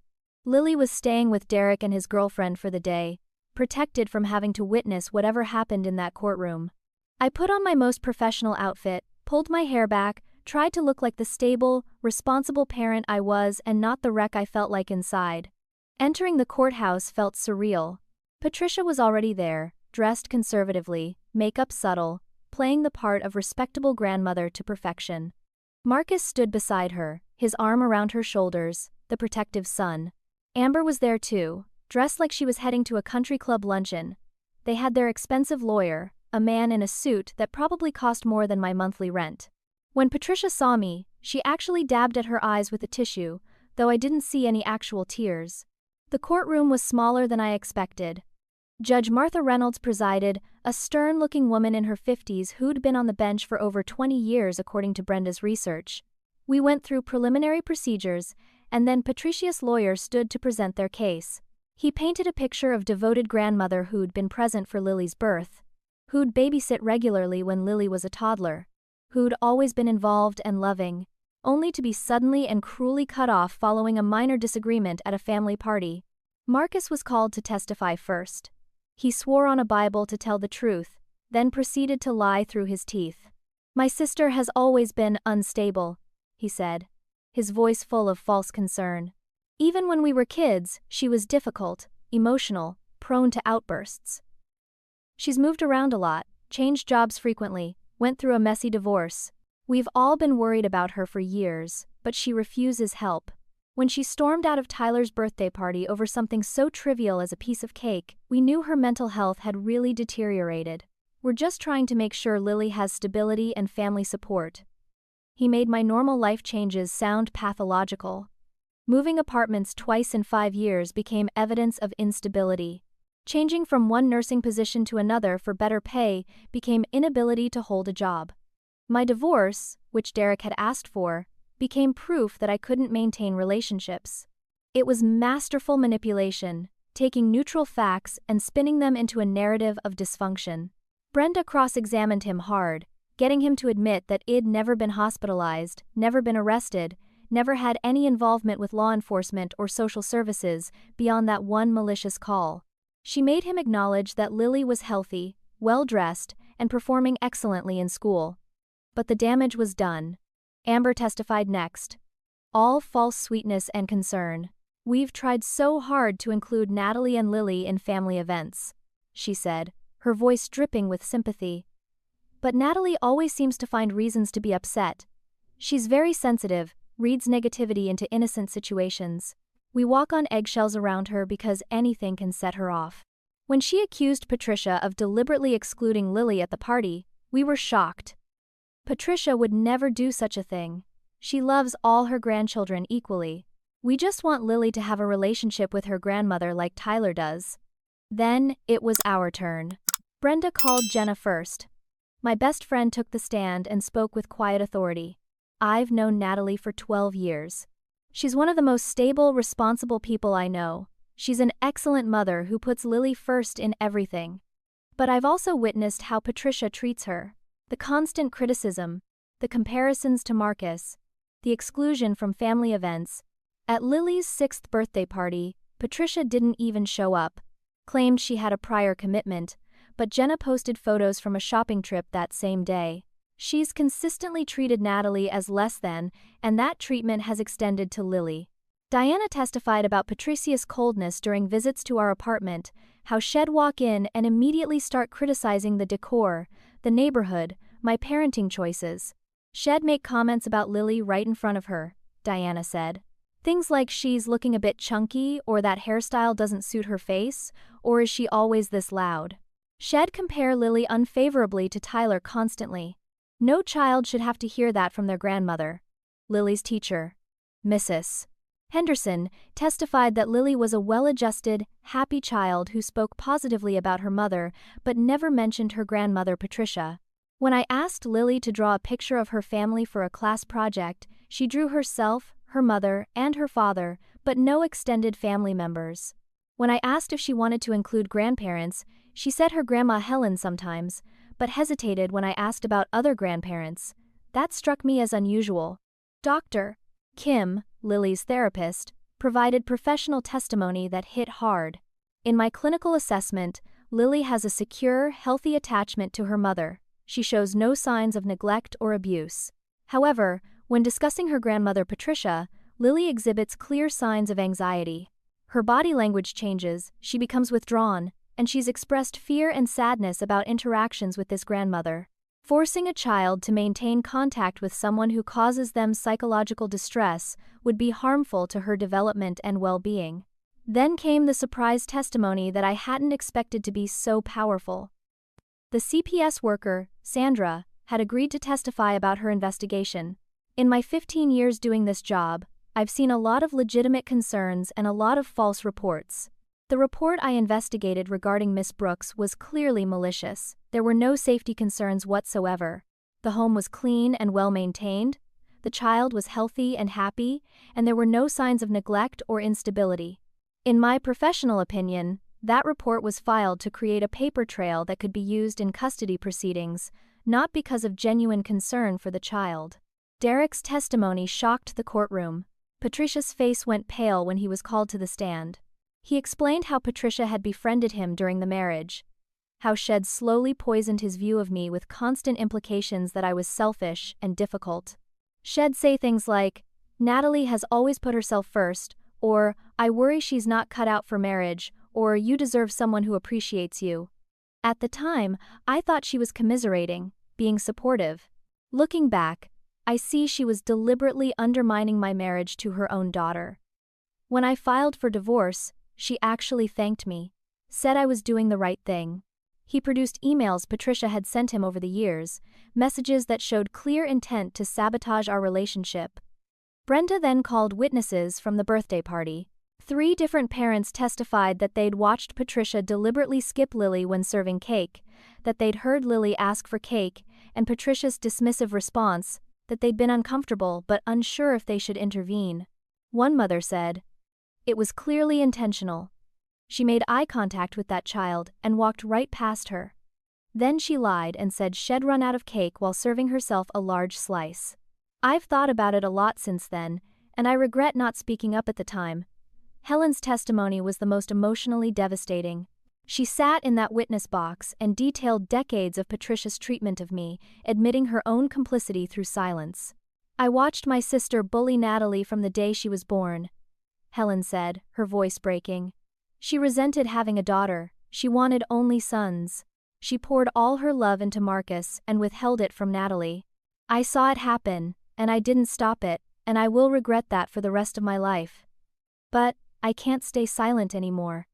Lily was staying with Derek and his girlfriend for the day, protected from having to witness whatever happened in that courtroom. I put on my most professional outfit, pulled my hair back, tried to look like the stable, responsible parent I was and not the wreck I felt like inside. Entering the courthouse felt surreal. Patricia was already there, dressed conservatively, makeup subtle, playing the part of respectable grandmother to perfection. Marcus stood beside her, his arm around her shoulders, the protective son. Amber was there too, dressed like she was heading to a country club luncheon. They had their expensive lawyer, a man in a suit that probably cost more than my monthly rent. When Patricia saw me, she actually dabbed at her eyes with a tissue, though I didn't see any actual tears. The courtroom was smaller than I expected. Judge Martha Reynolds presided, a stern-looking woman in her 50s who'd been on the bench for over 20 years according to Brenda's research. We went through preliminary procedures, and then Patricia's lawyer stood to present their case. He painted a picture of devoted grandmother who'd been present for Lily's birth, who'd babysit regularly when Lily was a toddler, who'd always been involved and loving, only to be suddenly and cruelly cut off following a minor disagreement at a family party. Marcus was called to testify first. He swore on a Bible to tell the truth, then proceeded to lie through his teeth. "My sister has always been unstable," he said, his voice full of false concern. "Even when we were kids, she was difficult, emotional, prone to outbursts. She's moved around a lot, changed jobs frequently, went through a messy divorce. We've all been worried about her for years, but she refuses help. When she stormed out of Tyler's birthday party over something so trivial as a piece of cake, we knew her mental health had really deteriorated. We're just trying to make sure Lily has stability and family support." He made my normal life changes sound pathological. Moving apartments twice in 5 years became evidence of instability. Changing from one nursing position to another for better pay became inability to hold a job. My divorce, which Derek had asked for, became proof that I couldn't maintain relationships. It was masterful manipulation, taking neutral facts and spinning them into a narrative of dysfunction. Brenda cross-examined him hard, getting him to admit that I'd never been hospitalized, never been arrested, never had any involvement with law enforcement or social services beyond that one malicious call. She made him acknowledge that Lily was healthy, well-dressed, and performing excellently in school. But the damage was done. Amber testified next. "All false sweetness and concern. We've tried so hard to include Natalie and Lily in family events," she said, her voice dripping with sympathy. "But Natalie always seems to find reasons to be upset. She's very sensitive, reads negativity into innocent situations. We walk on eggshells around her because anything can set her off." When she accused Patricia of deliberately excluding Lily at the party, we were shocked. Patricia would never do such a thing. She loves all her grandchildren equally. We just want Lily to have a relationship with her grandmother like Tyler does. Then, it was our turn. Brenda called Jenna first. My best friend took the stand and spoke with quiet authority. I've known Natalie for 12 years. She's one of the most stable, responsible people I know. She's an excellent mother who puts Lily first in everything. But I've also witnessed how Patricia treats her. The constant criticism, the comparisons to Marcus, the exclusion from family events. At Lily's 6th birthday party, Patricia didn't even show up, claimed she had a prior commitment, but Jenna posted photos from a shopping trip that same day. She's consistently treated Natalie as less than, and that treatment has extended to Lily. Diana testified about Patricia's coldness during visits to our apartment, how she'd walk in and immediately start criticizing the decor, the neighborhood, my parenting choices. She'd make comments about Lily right in front of her, Diana said. Things like she's looking a bit chunky, or that hairstyle doesn't suit her face, or is she always this loud? She'd compare Lily unfavorably to Tyler constantly. No child should have to hear that from their grandmother. Lily's teacher, Mrs. Henderson, testified that Lily was a well-adjusted, happy child who spoke positively about her mother but never mentioned her grandmother Patricia. When I asked Lily to draw a picture of her family for a class project, she drew herself, her mother, and her father, but no extended family members. When I asked if she wanted to include grandparents, she said her grandma Helen sometimes, but hesitated when I asked about other grandparents. That struck me as unusual. Dr. Kim, Lily's therapist, provided professional testimony that hit hard. In my clinical assessment, Lily has a secure, healthy attachment to her mother. She shows no signs of neglect or abuse. However, when discussing her grandmother Patricia, Lily exhibits clear signs of anxiety. Her body language changes, she becomes withdrawn, and she's expressed fear and sadness about interactions with this grandmother. Forcing a child to maintain contact with someone who causes them psychological distress would be harmful to her development and well-being. Then came the surprise testimony that I hadn't expected to be so powerful. The CPS worker, Sandra, had agreed to testify about her investigation. In my 15 years doing this job, I've seen a lot of legitimate concerns and a lot of false reports. The report I investigated regarding Miss Brooks was clearly malicious. There were no safety concerns whatsoever. The home was clean and well-maintained, the child was healthy and happy, and there were no signs of neglect or instability. In my professional opinion, that report was filed to create a paper trail that could be used in custody proceedings, not because of genuine concern for the child. Derek's testimony shocked the courtroom. Patricia's face went pale when he was called to the stand. He explained how Patricia had befriended him during the marriage, how she'd slowly poisoned his view of me with constant implications that I was selfish and difficult. She'd say things like, "Natalie has always put herself first," or "I worry she's not cut out for marriage," or "You deserve someone who appreciates you." At the time, I thought she was commiserating, being supportive. Looking back, I see she was deliberately undermining my marriage to her own daughter. When I filed for divorce, she actually thanked me, said I was doing the right thing. He produced emails Patricia had sent him over the years, messages that showed clear intent to sabotage our relationship. Brenda then called witnesses from the birthday party. 3 different parents testified that they'd watched Patricia deliberately skip Lily when serving cake, that they'd heard Lily ask for cake, and Patricia's dismissive response, that they'd been uncomfortable but unsure if they should intervene. One mother said, "It was clearly intentional. She made eye contact with that child and walked right past her. Then she lied and said she'd run out of cake while serving herself a large slice. I've thought about it a lot since then, and I regret not speaking up at the time." Helen's testimony was the most emotionally devastating. She sat in that witness box and detailed decades of Patricia's treatment of me, admitting her own complicity through silence. "I watched my sister bully Natalie from the day she was born," Helen said, her voice breaking. "She resented having a daughter. She wanted only sons. She poured all her love into Marcus and withheld it from Natalie. I saw it happen, and I didn't stop it, and I will regret that for the rest of my life. But I can't stay silent anymore."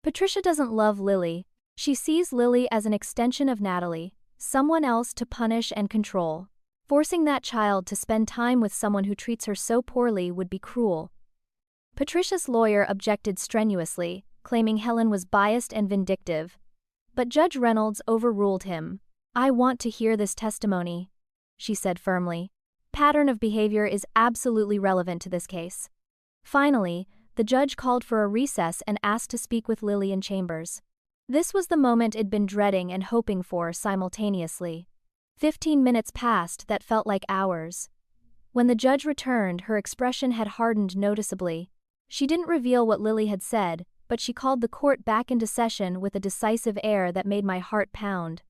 Patricia doesn't love Lily. She sees Lily as an extension of Natalie, someone else to punish and control. Forcing that child to spend time with someone who treats her so poorly would be cruel. Patricia's lawyer objected strenuously, claiming Helen was biased and vindictive. But Judge Reynolds overruled him. "I want to hear this testimony," she said firmly. "Pattern of behavior is absolutely relevant to this case." Finally, the judge called for a recess and asked to speak with Lily in chambers. This was the moment it'd been dreading and hoping for simultaneously. 15 minutes passed that felt like hours. When the judge returned, her expression had hardened noticeably. She didn't reveal what Lily had said, but she called the court back into session with a decisive air that made my heart pound.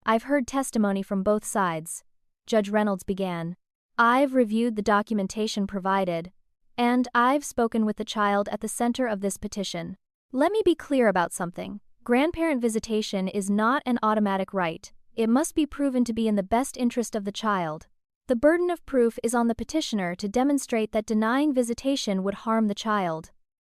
"I've heard testimony from both sides," Judge Reynolds began. "I've reviewed the documentation provided, and I've spoken with the child at the center of this petition. Let me be clear about something. Grandparent visitation is not an automatic right. It must be proven to be in the best interest of the child. The burden of proof is on the petitioner to demonstrate that denying visitation would harm the child."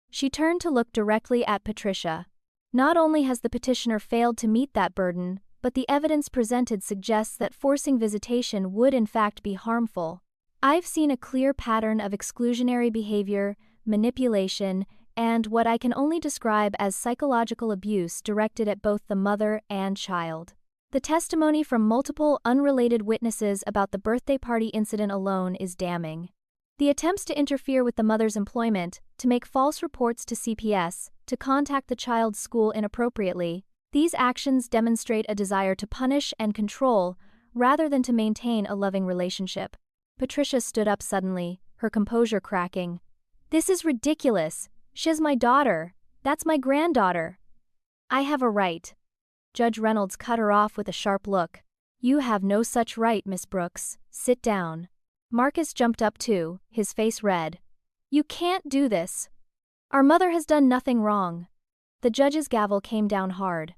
She turned to look directly at Patricia. "Not only has the petitioner failed to meet that burden, but the evidence presented suggests that forcing visitation would in fact be harmful. I've seen a clear pattern of exclusionary behavior, manipulation, and what I can only describe as psychological abuse directed at both the mother and child. The testimony from multiple unrelated witnesses about the birthday party incident alone is damning. The attempts to interfere with the mother's employment, to make false reports to CPS, to contact the child's school inappropriately, these actions demonstrate a desire to punish and control rather than to maintain a loving relationship. Patricia stood up suddenly, her composure cracking. "This is ridiculous. She's my daughter. That's my granddaughter. I have a right." Judge Reynolds cut her off with a sharp look. "You have no such right, Miss Brooks. Sit down." Marcus jumped up too, his face red. "You can't do this. Our mother has done nothing wrong." The judge's gavel came down hard.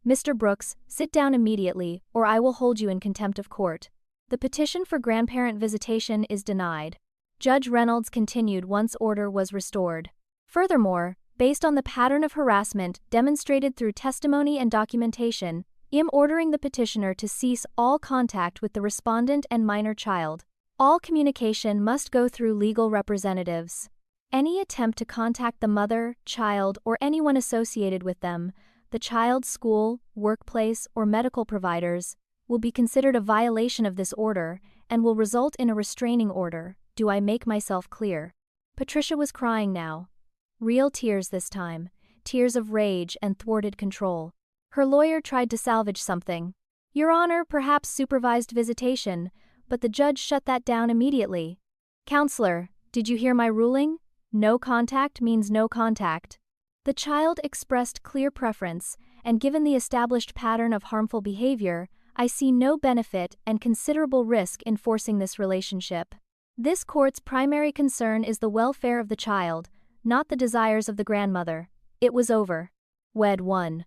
"Mr. Brooks, sit down immediately, or I will hold you in contempt of court. The petition for grandparent visitation is denied." Judge Reynolds continued once order was restored. "Furthermore, based on the pattern of harassment demonstrated through testimony and documentation, I'm ordering the petitioner to cease all contact with the respondent and minor child. All communication must go through legal representatives. Any attempt to contact the mother, child, or anyone associated with them, the child's school, workplace, or medical providers, will be considered a violation of this order and will result in a restraining order. Do I make myself clear?" Patricia was crying now. Real tears this time, tears of rage and thwarted control. Her lawyer tried to salvage something. "Your Honor, perhaps supervised visitation," but the judge shut that down immediately. "Counselor, did you hear my ruling? No contact means no contact." The child expressed clear preference, and given the established pattern of harmful behavior, I see no benefit and considerable risk in forcing this relationship. This court's primary concern is the welfare of the child, not the desires of the grandmother. It was over. Wed 1.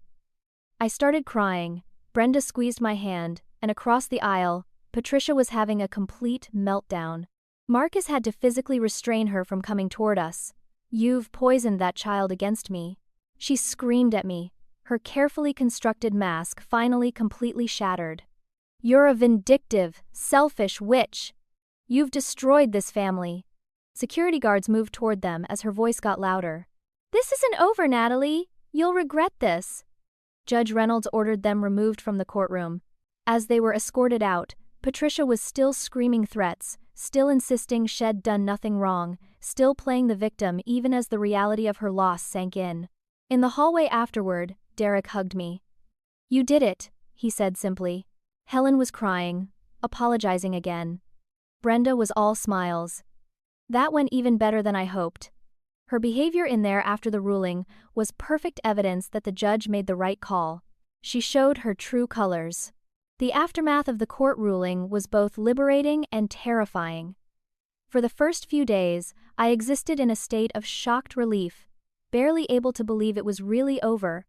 I started crying. Brenda squeezed my hand, and across the aisle, Patricia was having a complete meltdown. Marcus had to physically restrain her from coming toward us. "You've poisoned that child against me." She screamed at me, her carefully constructed mask finally completely shattered. "You're a vindictive, selfish witch. You've destroyed this family." Security guards moved toward them as her voice got louder. "This isn't over, Natalie. You'll regret this." Judge Reynolds ordered them removed from the courtroom. As they were escorted out, Patricia was still screaming threats, still insisting she'd done nothing wrong, still playing the victim even as the reality of her loss sank in. In the hallway afterward, Derek hugged me. "You did it," he said simply. Helen was crying, apologizing again. Brenda was all smiles. That went even better than I hoped. Her behavior in there after the ruling was perfect evidence that the judge made the right call. She showed her true colors. The aftermath of the court ruling was both liberating and terrifying. For the first few days, I existed in a state of shocked relief, barely able to believe it was really over.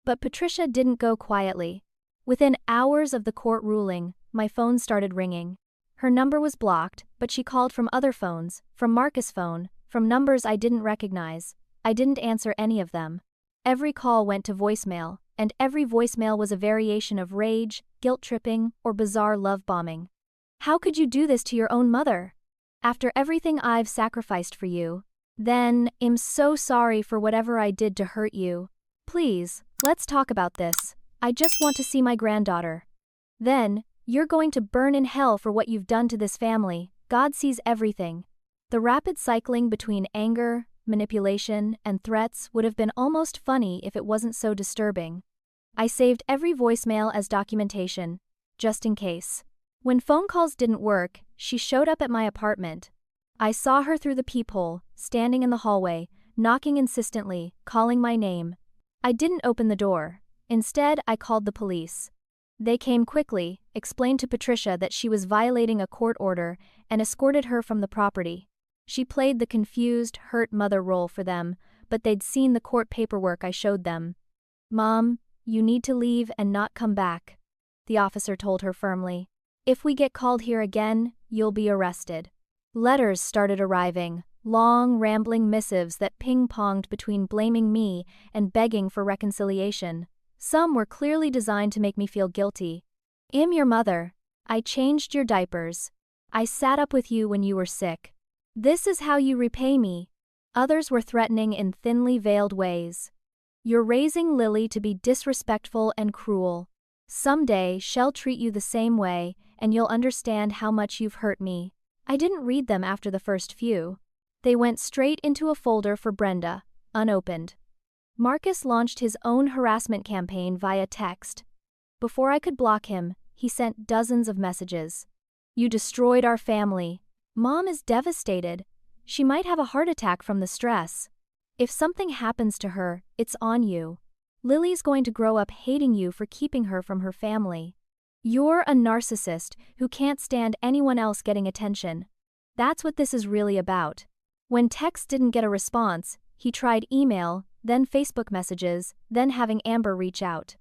But Patricia didn't go quietly. Within hours of the court ruling, my phone started ringing. Her number was blocked, but she called from other phones, from Marcus' phone, from numbers I didn't recognize. I didn't answer any of them. Every call went to voicemail, and every voicemail was a variation of rage, guilt-tripping, or bizarre love bombing. How could you do this to your own mother? After everything I've sacrificed for you. Then, I'm so sorry for whatever I did to hurt you. Please, let's talk about this. I just want to see my granddaughter. Then, you're going to burn in hell for what you've done to this family. God sees everything. The rapid cycling between anger, manipulation, and threats would have been almost funny if it wasn't so disturbing. I saved every voicemail as documentation, just in case. When phone calls didn't work, she showed up at my apartment. I saw her through the peephole, standing in the hallway, knocking insistently, calling my name. I didn't open the door. Instead, I called the police. They came quickly, explained to Patricia that she was violating a court order, and escorted her from the property. She played the confused, hurt mother role for them, but they'd seen the court paperwork I showed them. "Mom, you need to leave and not come back," the officer told her firmly. "If we get called here again, you'll be arrested." Letters started arriving, long, rambling missives that ping-ponged between blaming me and begging for reconciliation. Some were clearly designed to make me feel guilty. "I'm your mother. I changed your diapers. I sat up with you when you were sick. This is how you repay me." Others were threatening in thinly veiled ways. "You're raising Lily to be disrespectful and cruel. Someday she'll treat you the same way, and you'll understand how much you've hurt me." I didn't read them after the first few. They went straight into a folder for Brenda, unopened. Marcus launched his own harassment campaign via text. Before I could block him, he sent dozens of messages. "You destroyed our family. Mom is devastated. She might have a heart attack from the stress. If something happens to her, it's on you. Lily's going to grow up hating you for keeping her from her family. You're a narcissist who can't stand anyone else getting attention. That's what this is really about." When text didn't get a response, he tried email, then Facebook messages, then having Amber reach out.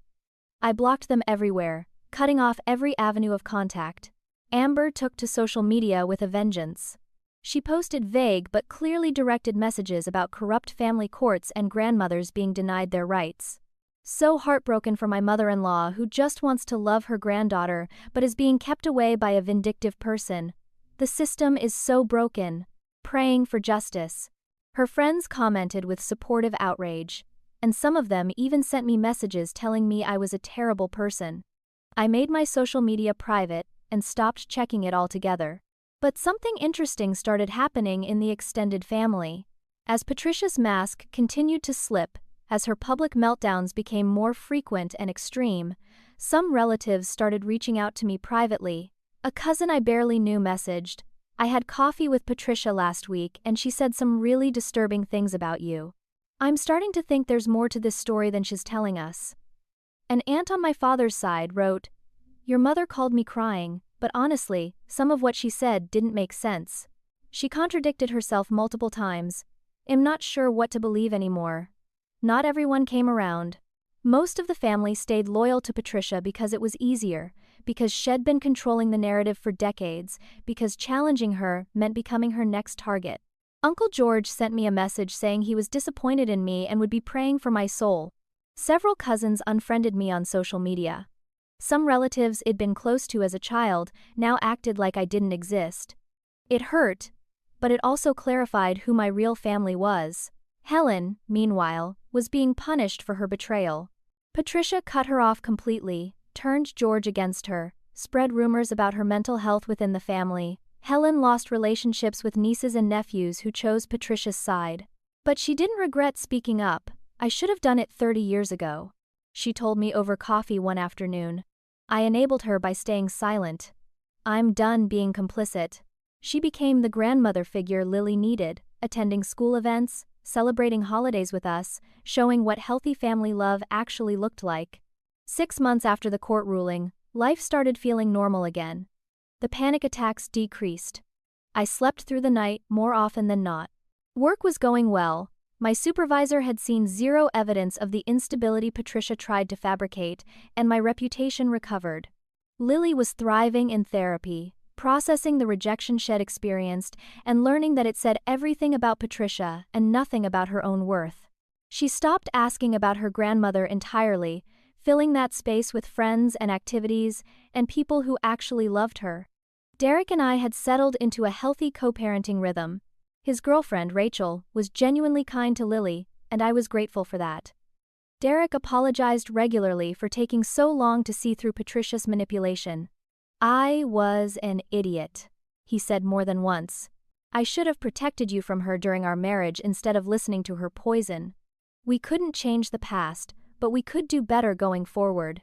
I blocked them everywhere, cutting off every avenue of contact. Amber took to social media with a vengeance. She posted vague but clearly directed messages about corrupt family courts and grandmothers being denied their rights. So heartbroken for my mother-in-law who just wants to love her granddaughter but is being kept away by a vindictive person. The system is so broken. Praying for justice. Her friends commented with supportive outrage, and some of them even sent me messages telling me I was a terrible person. I made my social media private and stopped checking it altogether. But something interesting started happening in the extended family. As Patricia's mask continued to slip, as her public meltdowns became more frequent and extreme, some relatives started reaching out to me privately. A cousin I barely knew messaged, "I had coffee with Patricia last week and she said some really disturbing things about you. I'm starting to think there's more to this story than she's telling us." An aunt on my father's side wrote, "Your mother called me crying, but honestly, some of what she said didn't make sense. She contradicted herself multiple times. I'm not sure what to believe anymore." Not everyone came around. Most of the family stayed loyal to Patricia because it was easier, because she'd been controlling the narrative for decades, because challenging her meant becoming her next target. Uncle George sent me a message saying he was disappointed in me and would be praying for my soul. Several cousins unfriended me on social media. Some relatives I'd been close to as a child now acted like I didn't exist. It hurt, but it also clarified who my real family was. Helen, meanwhile, was being punished for her betrayal. Patricia cut her off completely, turned George against her, spread rumors about her mental health within the family. Helen lost relationships with nieces and nephews who chose Patricia's side. But she didn't regret speaking up. "I should have done it 30 years ago," she told me over coffee one afternoon. I enabled her by staying silent. "I'm done being complicit." She became the grandmother figure Lily needed, attending school events, celebrating holidays with us, showing what healthy family love actually looked like. 6 months after the court ruling, life started feeling normal again. The panic attacks decreased. I slept through the night more often than not. Work was going well. My supervisor had seen zero evidence of the instability Patricia tried to fabricate, and my reputation recovered. Lily was thriving in therapy, processing the rejection she'd experienced, and learning that it said everything about Patricia and nothing about her own worth. She stopped asking about her grandmother entirely, filling that space with friends and activities and people who actually loved her. Derek and I had settled into a healthy co-parenting rhythm. His girlfriend, Rachel, was genuinely kind to Lily, and I was grateful for that. Derek apologized regularly for taking so long to see through Patricia's manipulation. "I was an idiot," he said more than once. "I should have protected you from her during our marriage instead of listening to her poison. We couldn't change the past, but we could do better going forward."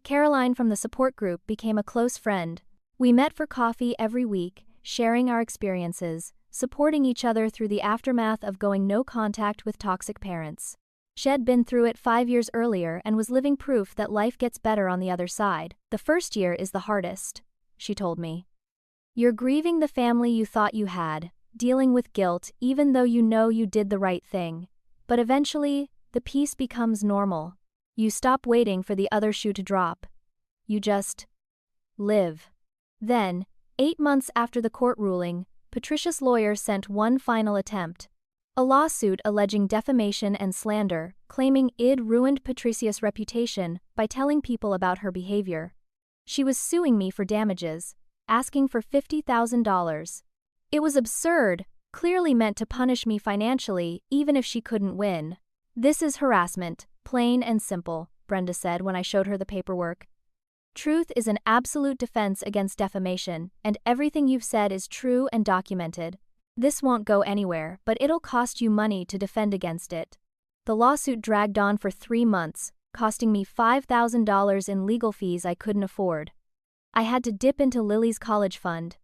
Caroline from the support group became a close friend. We met for coffee every week, sharing our experiences, supporting each other through the aftermath of going no contact with toxic parents. She'd been through it 5 years earlier and was living proof that life gets better on the other side. "The first year is the hardest," she told me. "You're grieving the family you thought you had, dealing with guilt even though you know you did the right thing. But eventually, the peace becomes normal. You stop waiting for the other shoe to drop. You just live." Then, 8 months after the court ruling, Patricia's lawyer sent one final attempt. A lawsuit alleging defamation and slander, claiming I'd ruined Patricia's reputation by telling people about her behavior. She was suing me for damages, asking for $50,000. It was absurd, clearly meant to punish me financially even if she couldn't win. "This is harassment, plain and simple," Brenda said when I showed her the paperwork. "Truth is an absolute defense against defamation, and everything you've said is true and documented. This won't go anywhere, but it'll cost you money to defend against it." The lawsuit dragged on for 3 months, costing me $5,000 in legal fees I couldn't afford. I had to dip into Lily's college fund.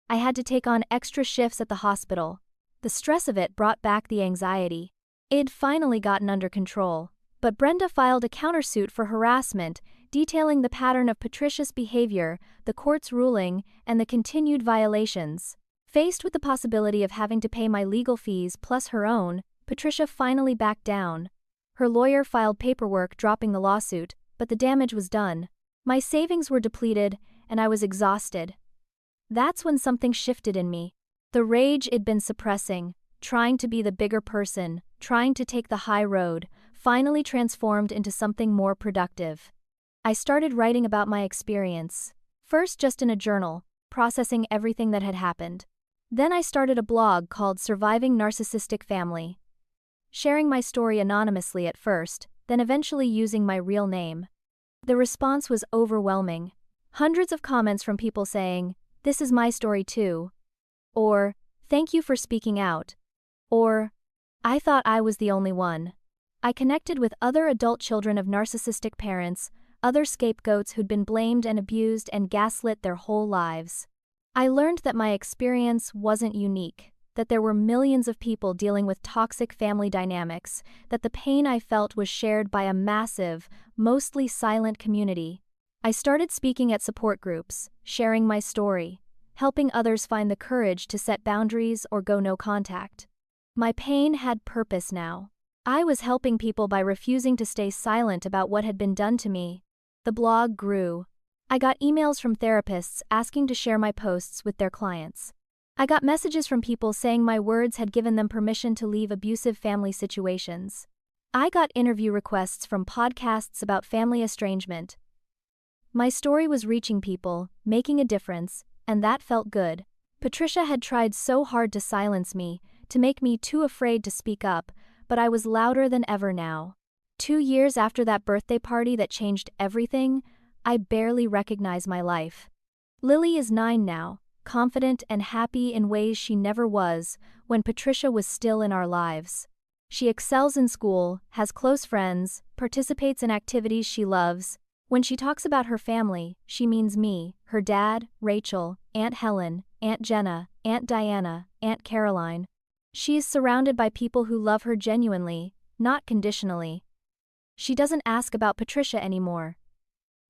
I had to take on extra shifts at the hospital. The stress of it brought back the anxiety. It'd finally gotten under control, but Brenda filed a countersuit for harassment, detailing the pattern of Patricia's behavior, the court's ruling, and the continued violations. Faced with the possibility of having to pay my legal fees plus her own, Patricia finally backed down. Her lawyer filed paperwork dropping the lawsuit, but the damage was done. My savings were depleted, and I was exhausted. That's when something shifted in me. The rage I'd been suppressing, trying to be the bigger person, trying to take the high road, finally transformed into something more productive. I started writing about my experience, first just in a journal, processing everything that had happened. Then I started a blog called Surviving Narcissistic Family, sharing my story anonymously at first, then eventually using my real name. The response was overwhelming. Hundreds of comments from people saying, "This is my story too," or "Thank you for speaking out," or "I thought I was the only one." I connected with other adult children of narcissistic parents, other scapegoats who'd been blamed and abused and gaslit their whole lives. I learned that my experience wasn't unique, that there were millions of people dealing with toxic family dynamics, that the pain I felt was shared by a massive, mostly silent community. I started speaking at support groups, sharing my story, helping others find the courage to set boundaries or go no contact. My pain had purpose now. I was helping people by refusing to stay silent about what had been done to me. The blog grew. I got emails from therapists asking to share my posts with their clients. I got messages from people saying my words had given them permission to leave abusive family situations. I got interview requests from podcasts about family estrangement. My story was reaching people, making a difference, and that felt good. Patricia had tried so hard to silence me, to make me too afraid to speak up, but I was louder than ever now. 2 years after that birthday party that changed everything, I barely recognize my life. Lily is 9 now, confident and happy in ways she never was when Patricia was still in our lives. She excels in school, has close friends, participates in activities she loves. When she talks about her family, she means me, her dad, Rachel, Aunt Helen, Aunt Jenna, Aunt Diana, Aunt Caroline. She is surrounded by people who love her genuinely, not conditionally. She doesn't ask about Patricia anymore.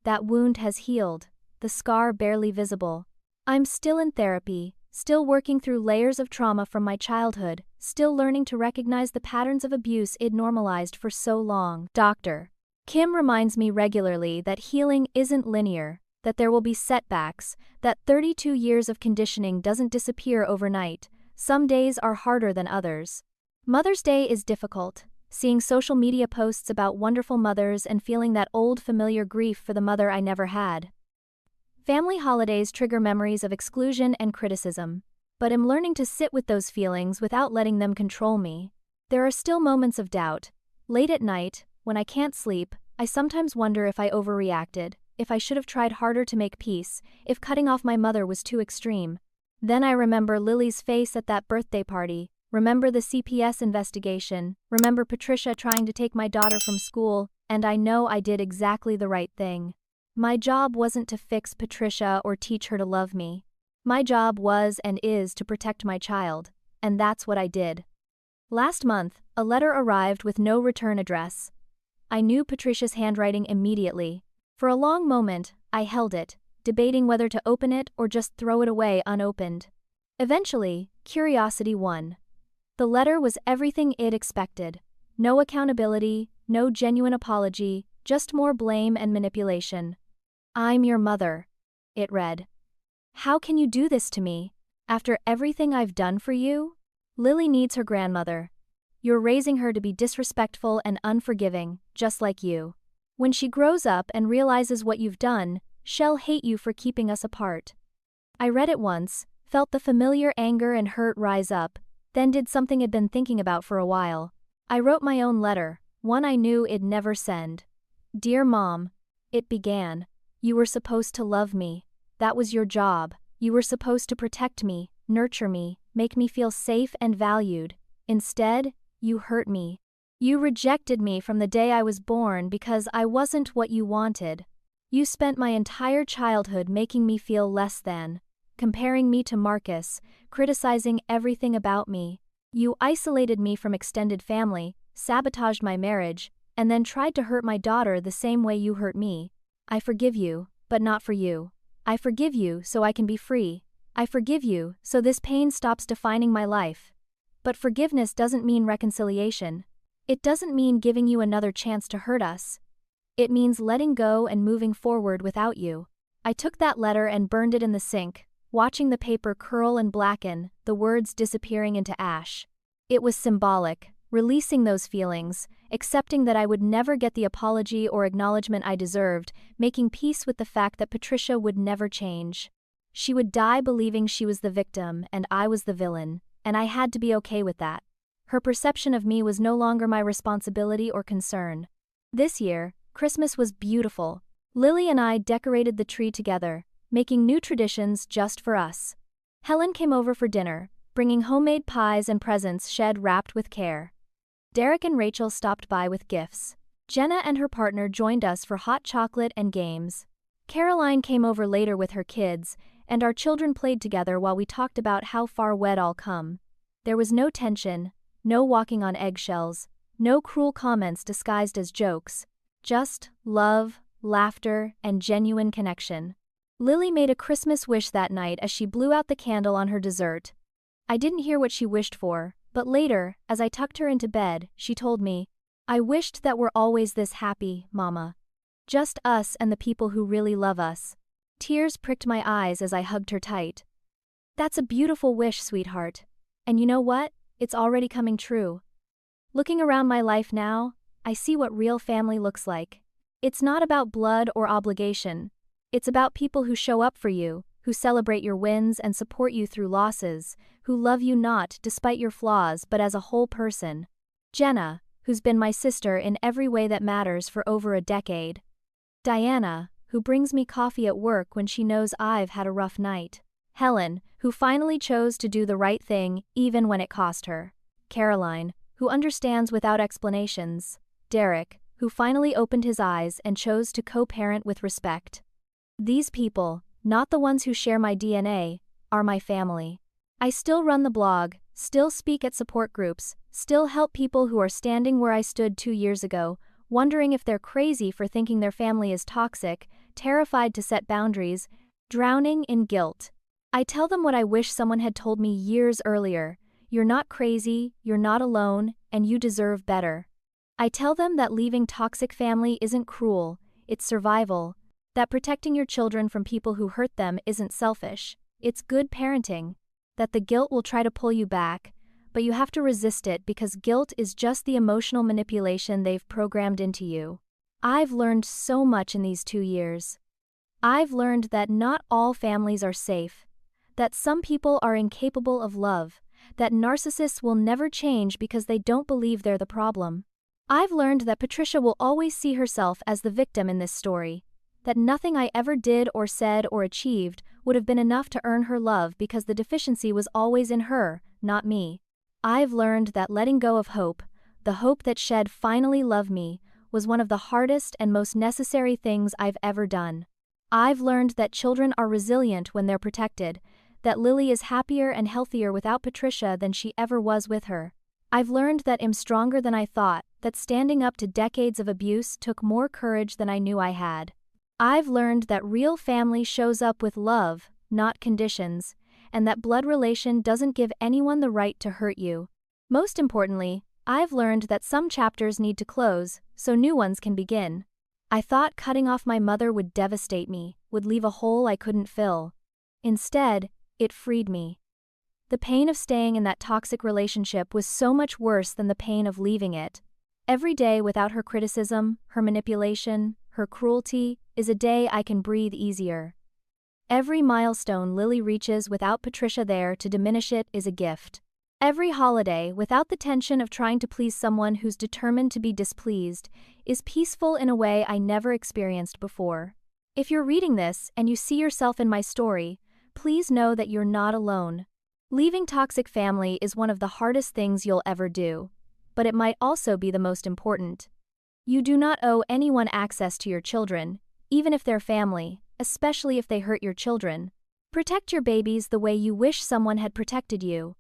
That wound has healed, the scar barely visible. I'm still in therapy, still working through layers of trauma from my childhood, still learning to recognize the patterns of abuse I'd normalized for so long. Dr. Kim reminds me regularly that healing isn't linear, that there will be setbacks, that 32 years of conditioning doesn't disappear overnight. Some days are harder than others. Mother's Day is difficult. Seeing social media posts about wonderful mothers and feeling that old familiar grief for the mother I never had. Family holidays trigger memories of exclusion and criticism, but I'm learning to sit with those feelings without letting them control me. There are still moments of doubt. Late at night, when I can't sleep, I sometimes wonder if I overreacted, if I should have tried harder to make peace, if cutting off my mother was too extreme. Then I remember Lily's face at that birthday party, remember the CPS investigation, remember Patricia trying to take my daughter from school, and I know I did exactly the right thing. My job wasn't to fix Patricia or teach her to love me. My job was and is to protect my child, and that's what I did. Last month, a letter arrived with no return address. I knew Patricia's handwriting immediately. For a long moment, I held it, debating whether to open it or just throw it away unopened. Eventually, curiosity won. The letter was everything it expected. No accountability, no genuine apology, just more blame and manipulation. "I'm your mother," it read. "How can you do this to me? After everything I've done for you? Lily needs her grandmother. You're raising her to be disrespectful and unforgiving, just like you. When she grows up and realizes what you've done, she'll hate you for keeping us apart." I read it once, felt the familiar anger and hurt rise up, then did something I'd been thinking about for a while. I wrote my own letter, one I knew I'd never send. "Dear Mom," it began. "You were supposed to love me. That was your job. You were supposed to protect me, nurture me, make me feel safe and valued. Instead, you hurt me. You rejected me from the day I was born because I wasn't what you wanted. You spent my entire childhood making me feel less than, comparing me to Marcus, criticizing everything about me. You isolated me from extended family, sabotaged my marriage, and then tried to hurt my daughter the same way you hurt me. I forgive you, but not for you. I forgive you so I can be free. I forgive you so this pain stops defining my life. But forgiveness doesn't mean reconciliation. It doesn't mean giving you another chance to hurt us. It means letting go and moving forward without you." I took that letter and burned it in the sink, watching the paper curl and blacken, the words disappearing into ash. It was symbolic, releasing those feelings, accepting that I would never get the apology or acknowledgement I deserved, making peace with the fact that Patricia would never change. She would die believing she was the victim and I was the villain, and I had to be okay with that. Her perception of me was no longer my responsibility or concern. This year, Christmas was beautiful. Lily and I decorated the tree together, making new traditions just for us. Helen came over for dinner, bringing homemade pies and presents shed wrapped with care. Derek and Rachel stopped by with gifts. Jenna and her partner joined us for hot chocolate and games. Caroline came over later with her kids, and our children played together while we talked about how far we'd all come. There was no tension, no walking on eggshells, no cruel comments disguised as jokes, just love, laughter, and genuine connection. Lily made a Christmas wish that night as she blew out the candle on her dessert. I didn't hear what she wished for, but later, as I tucked her into bed, she told me, "I wished that we're always this happy, Mama. Just us and the people who really love us." Tears pricked my eyes as I hugged her tight. "That's a beautiful wish, sweetheart. And you know what? It's already coming true." Looking around my life now, I see what real family looks like. It's not about blood or obligation. It's about people who show up for you, who celebrate your wins and support you through losses, who love you not despite your flaws but as a whole person. Jenna, who's been my sister in every way that matters for over a decade. Diana, who brings me coffee at work when she knows I've had a rough night. Helen, who finally chose to do the right thing even when it cost her. Caroline, who understands without explanations. Derek, who finally opened his eyes and chose to co-parent with respect. These people, not the ones who share my DNA, are my family. I still run the blog, still speak at support groups, still help people who are standing where I stood 2 years ago, wondering if they're crazy for thinking their family is toxic, terrified to set boundaries, drowning in guilt. I tell them what I wish someone had told me years earlier: you're not crazy, you're not alone, and you deserve better. I tell them that leaving toxic family isn't cruel, it's survival, that protecting your children from people who hurt them isn't selfish, it's good parenting, that the guilt will try to pull you back, but you have to resist it because guilt is just the emotional manipulation they've programmed into you. I've learned so much in these 2 years. I've learned that not all families are safe, that some people are incapable of love, that narcissists will never change because they don't believe they're the problem. I've learned that Patricia will always see herself as the victim in this story, that nothing I ever did or said or achieved would have been enough to earn her love because the deficiency was always in her, not me. I've learned that letting go of hope, the hope that Shed finally loved me, was one of the hardest and most necessary things I've ever done. I've learned that children are resilient when they're protected, that Lily is happier and healthier without Patricia than she ever was with her. I've learned that I'm stronger than I thought, that standing up to decades of abuse took more courage than I knew I had. I've learned that real family shows up with love, not conditions, and that blood relation doesn't give anyone the right to hurt you. Most importantly, I've learned that some chapters need to close, so new ones can begin. I thought cutting off my mother would devastate me, would leave a hole I couldn't fill. Instead, it freed me. The pain of staying in that toxic relationship was so much worse than the pain of leaving it. Every day without her criticism, her manipulation, her cruelty, is a day I can breathe easier. Every milestone Lily reaches without Patricia there to diminish it is a gift. Every holiday, without the tension of trying to please someone who's determined to be displeased, is peaceful in a way I never experienced before. If you're reading this and you see yourself in my story, please know that you're not alone. Leaving toxic family is one of the hardest things you'll ever do, but it might also be the most important. You do not owe anyone access to your children, even if they're family, especially if they hurt your children. Protect your babies the way you wish someone had protected you.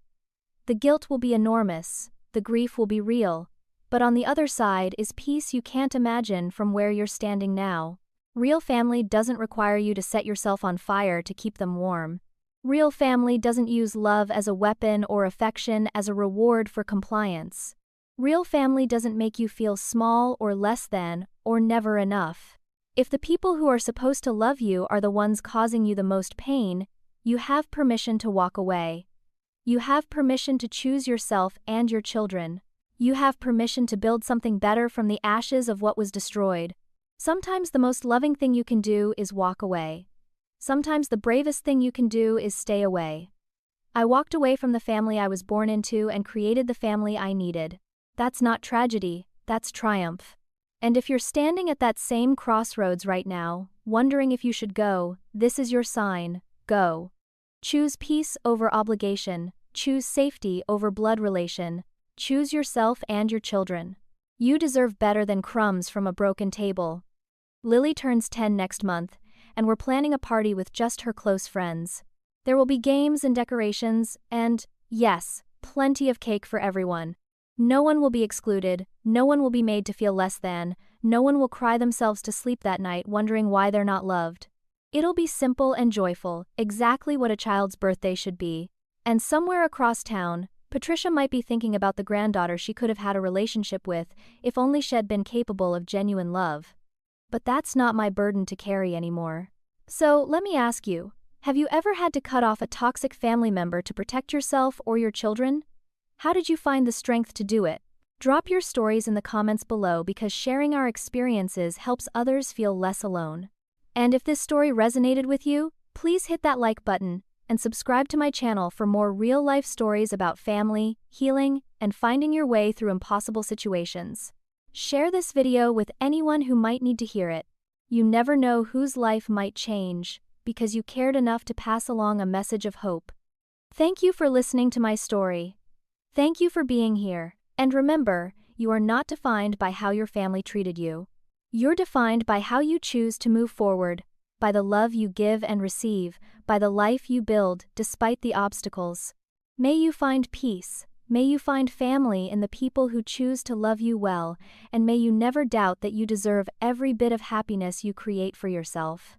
The guilt will be enormous, the grief will be real, but on the other side is peace you can't imagine from where you're standing now. Real family doesn't require you to set yourself on fire to keep them warm. Real family doesn't use love as a weapon or affection as a reward for compliance. Real family doesn't make you feel small or less than, or never enough. If the people who are supposed to love you are the ones causing you the most pain, you have permission to walk away. You have permission to choose yourself and your children. You have permission to build something better from the ashes of what was destroyed. Sometimes the most loving thing you can do is walk away. Sometimes the bravest thing you can do is stay away. I walked away from the family I was born into and created the family I needed. That's not tragedy, that's triumph. And if you're standing at that same crossroads right now, wondering if you should go, this is your sign, go. Choose peace over obligation, choose safety over blood relation, choose yourself and your children. You deserve better than crumbs from a broken table. Lily turns 10 next month, and we're planning a party with just her close friends. There will be games and decorations, and, yes, plenty of cake for everyone. No one will be excluded, no one will be made to feel less than, no one will cry themselves to sleep that night wondering why they're not loved. It'll be simple and joyful, exactly what a child's birthday should be. And somewhere across town, Patricia might be thinking about the granddaughter she could have had a relationship with if only she'd been capable of genuine love. But that's not my burden to carry anymore. So, let me ask you, have you ever had to cut off a toxic family member to protect yourself or your children? How did you find the strength to do it? Drop your stories in the comments below because sharing our experiences helps others feel less alone. And if this story resonated with you, please hit that like button and subscribe to my channel for more real-life stories about family, healing, and finding your way through impossible situations. Share this video with anyone who might need to hear it. You never know whose life might change because you cared enough to pass along a message of hope. Thank you for listening to my story. Thank you for being here. And remember, you are not defined by how your family treated you. You're defined by how you choose to move forward, by the love you give and receive, by the life you build despite the obstacles. May you find peace. May you find family in the people who choose to love you well, and may you never doubt that you deserve every bit of happiness you create for yourself.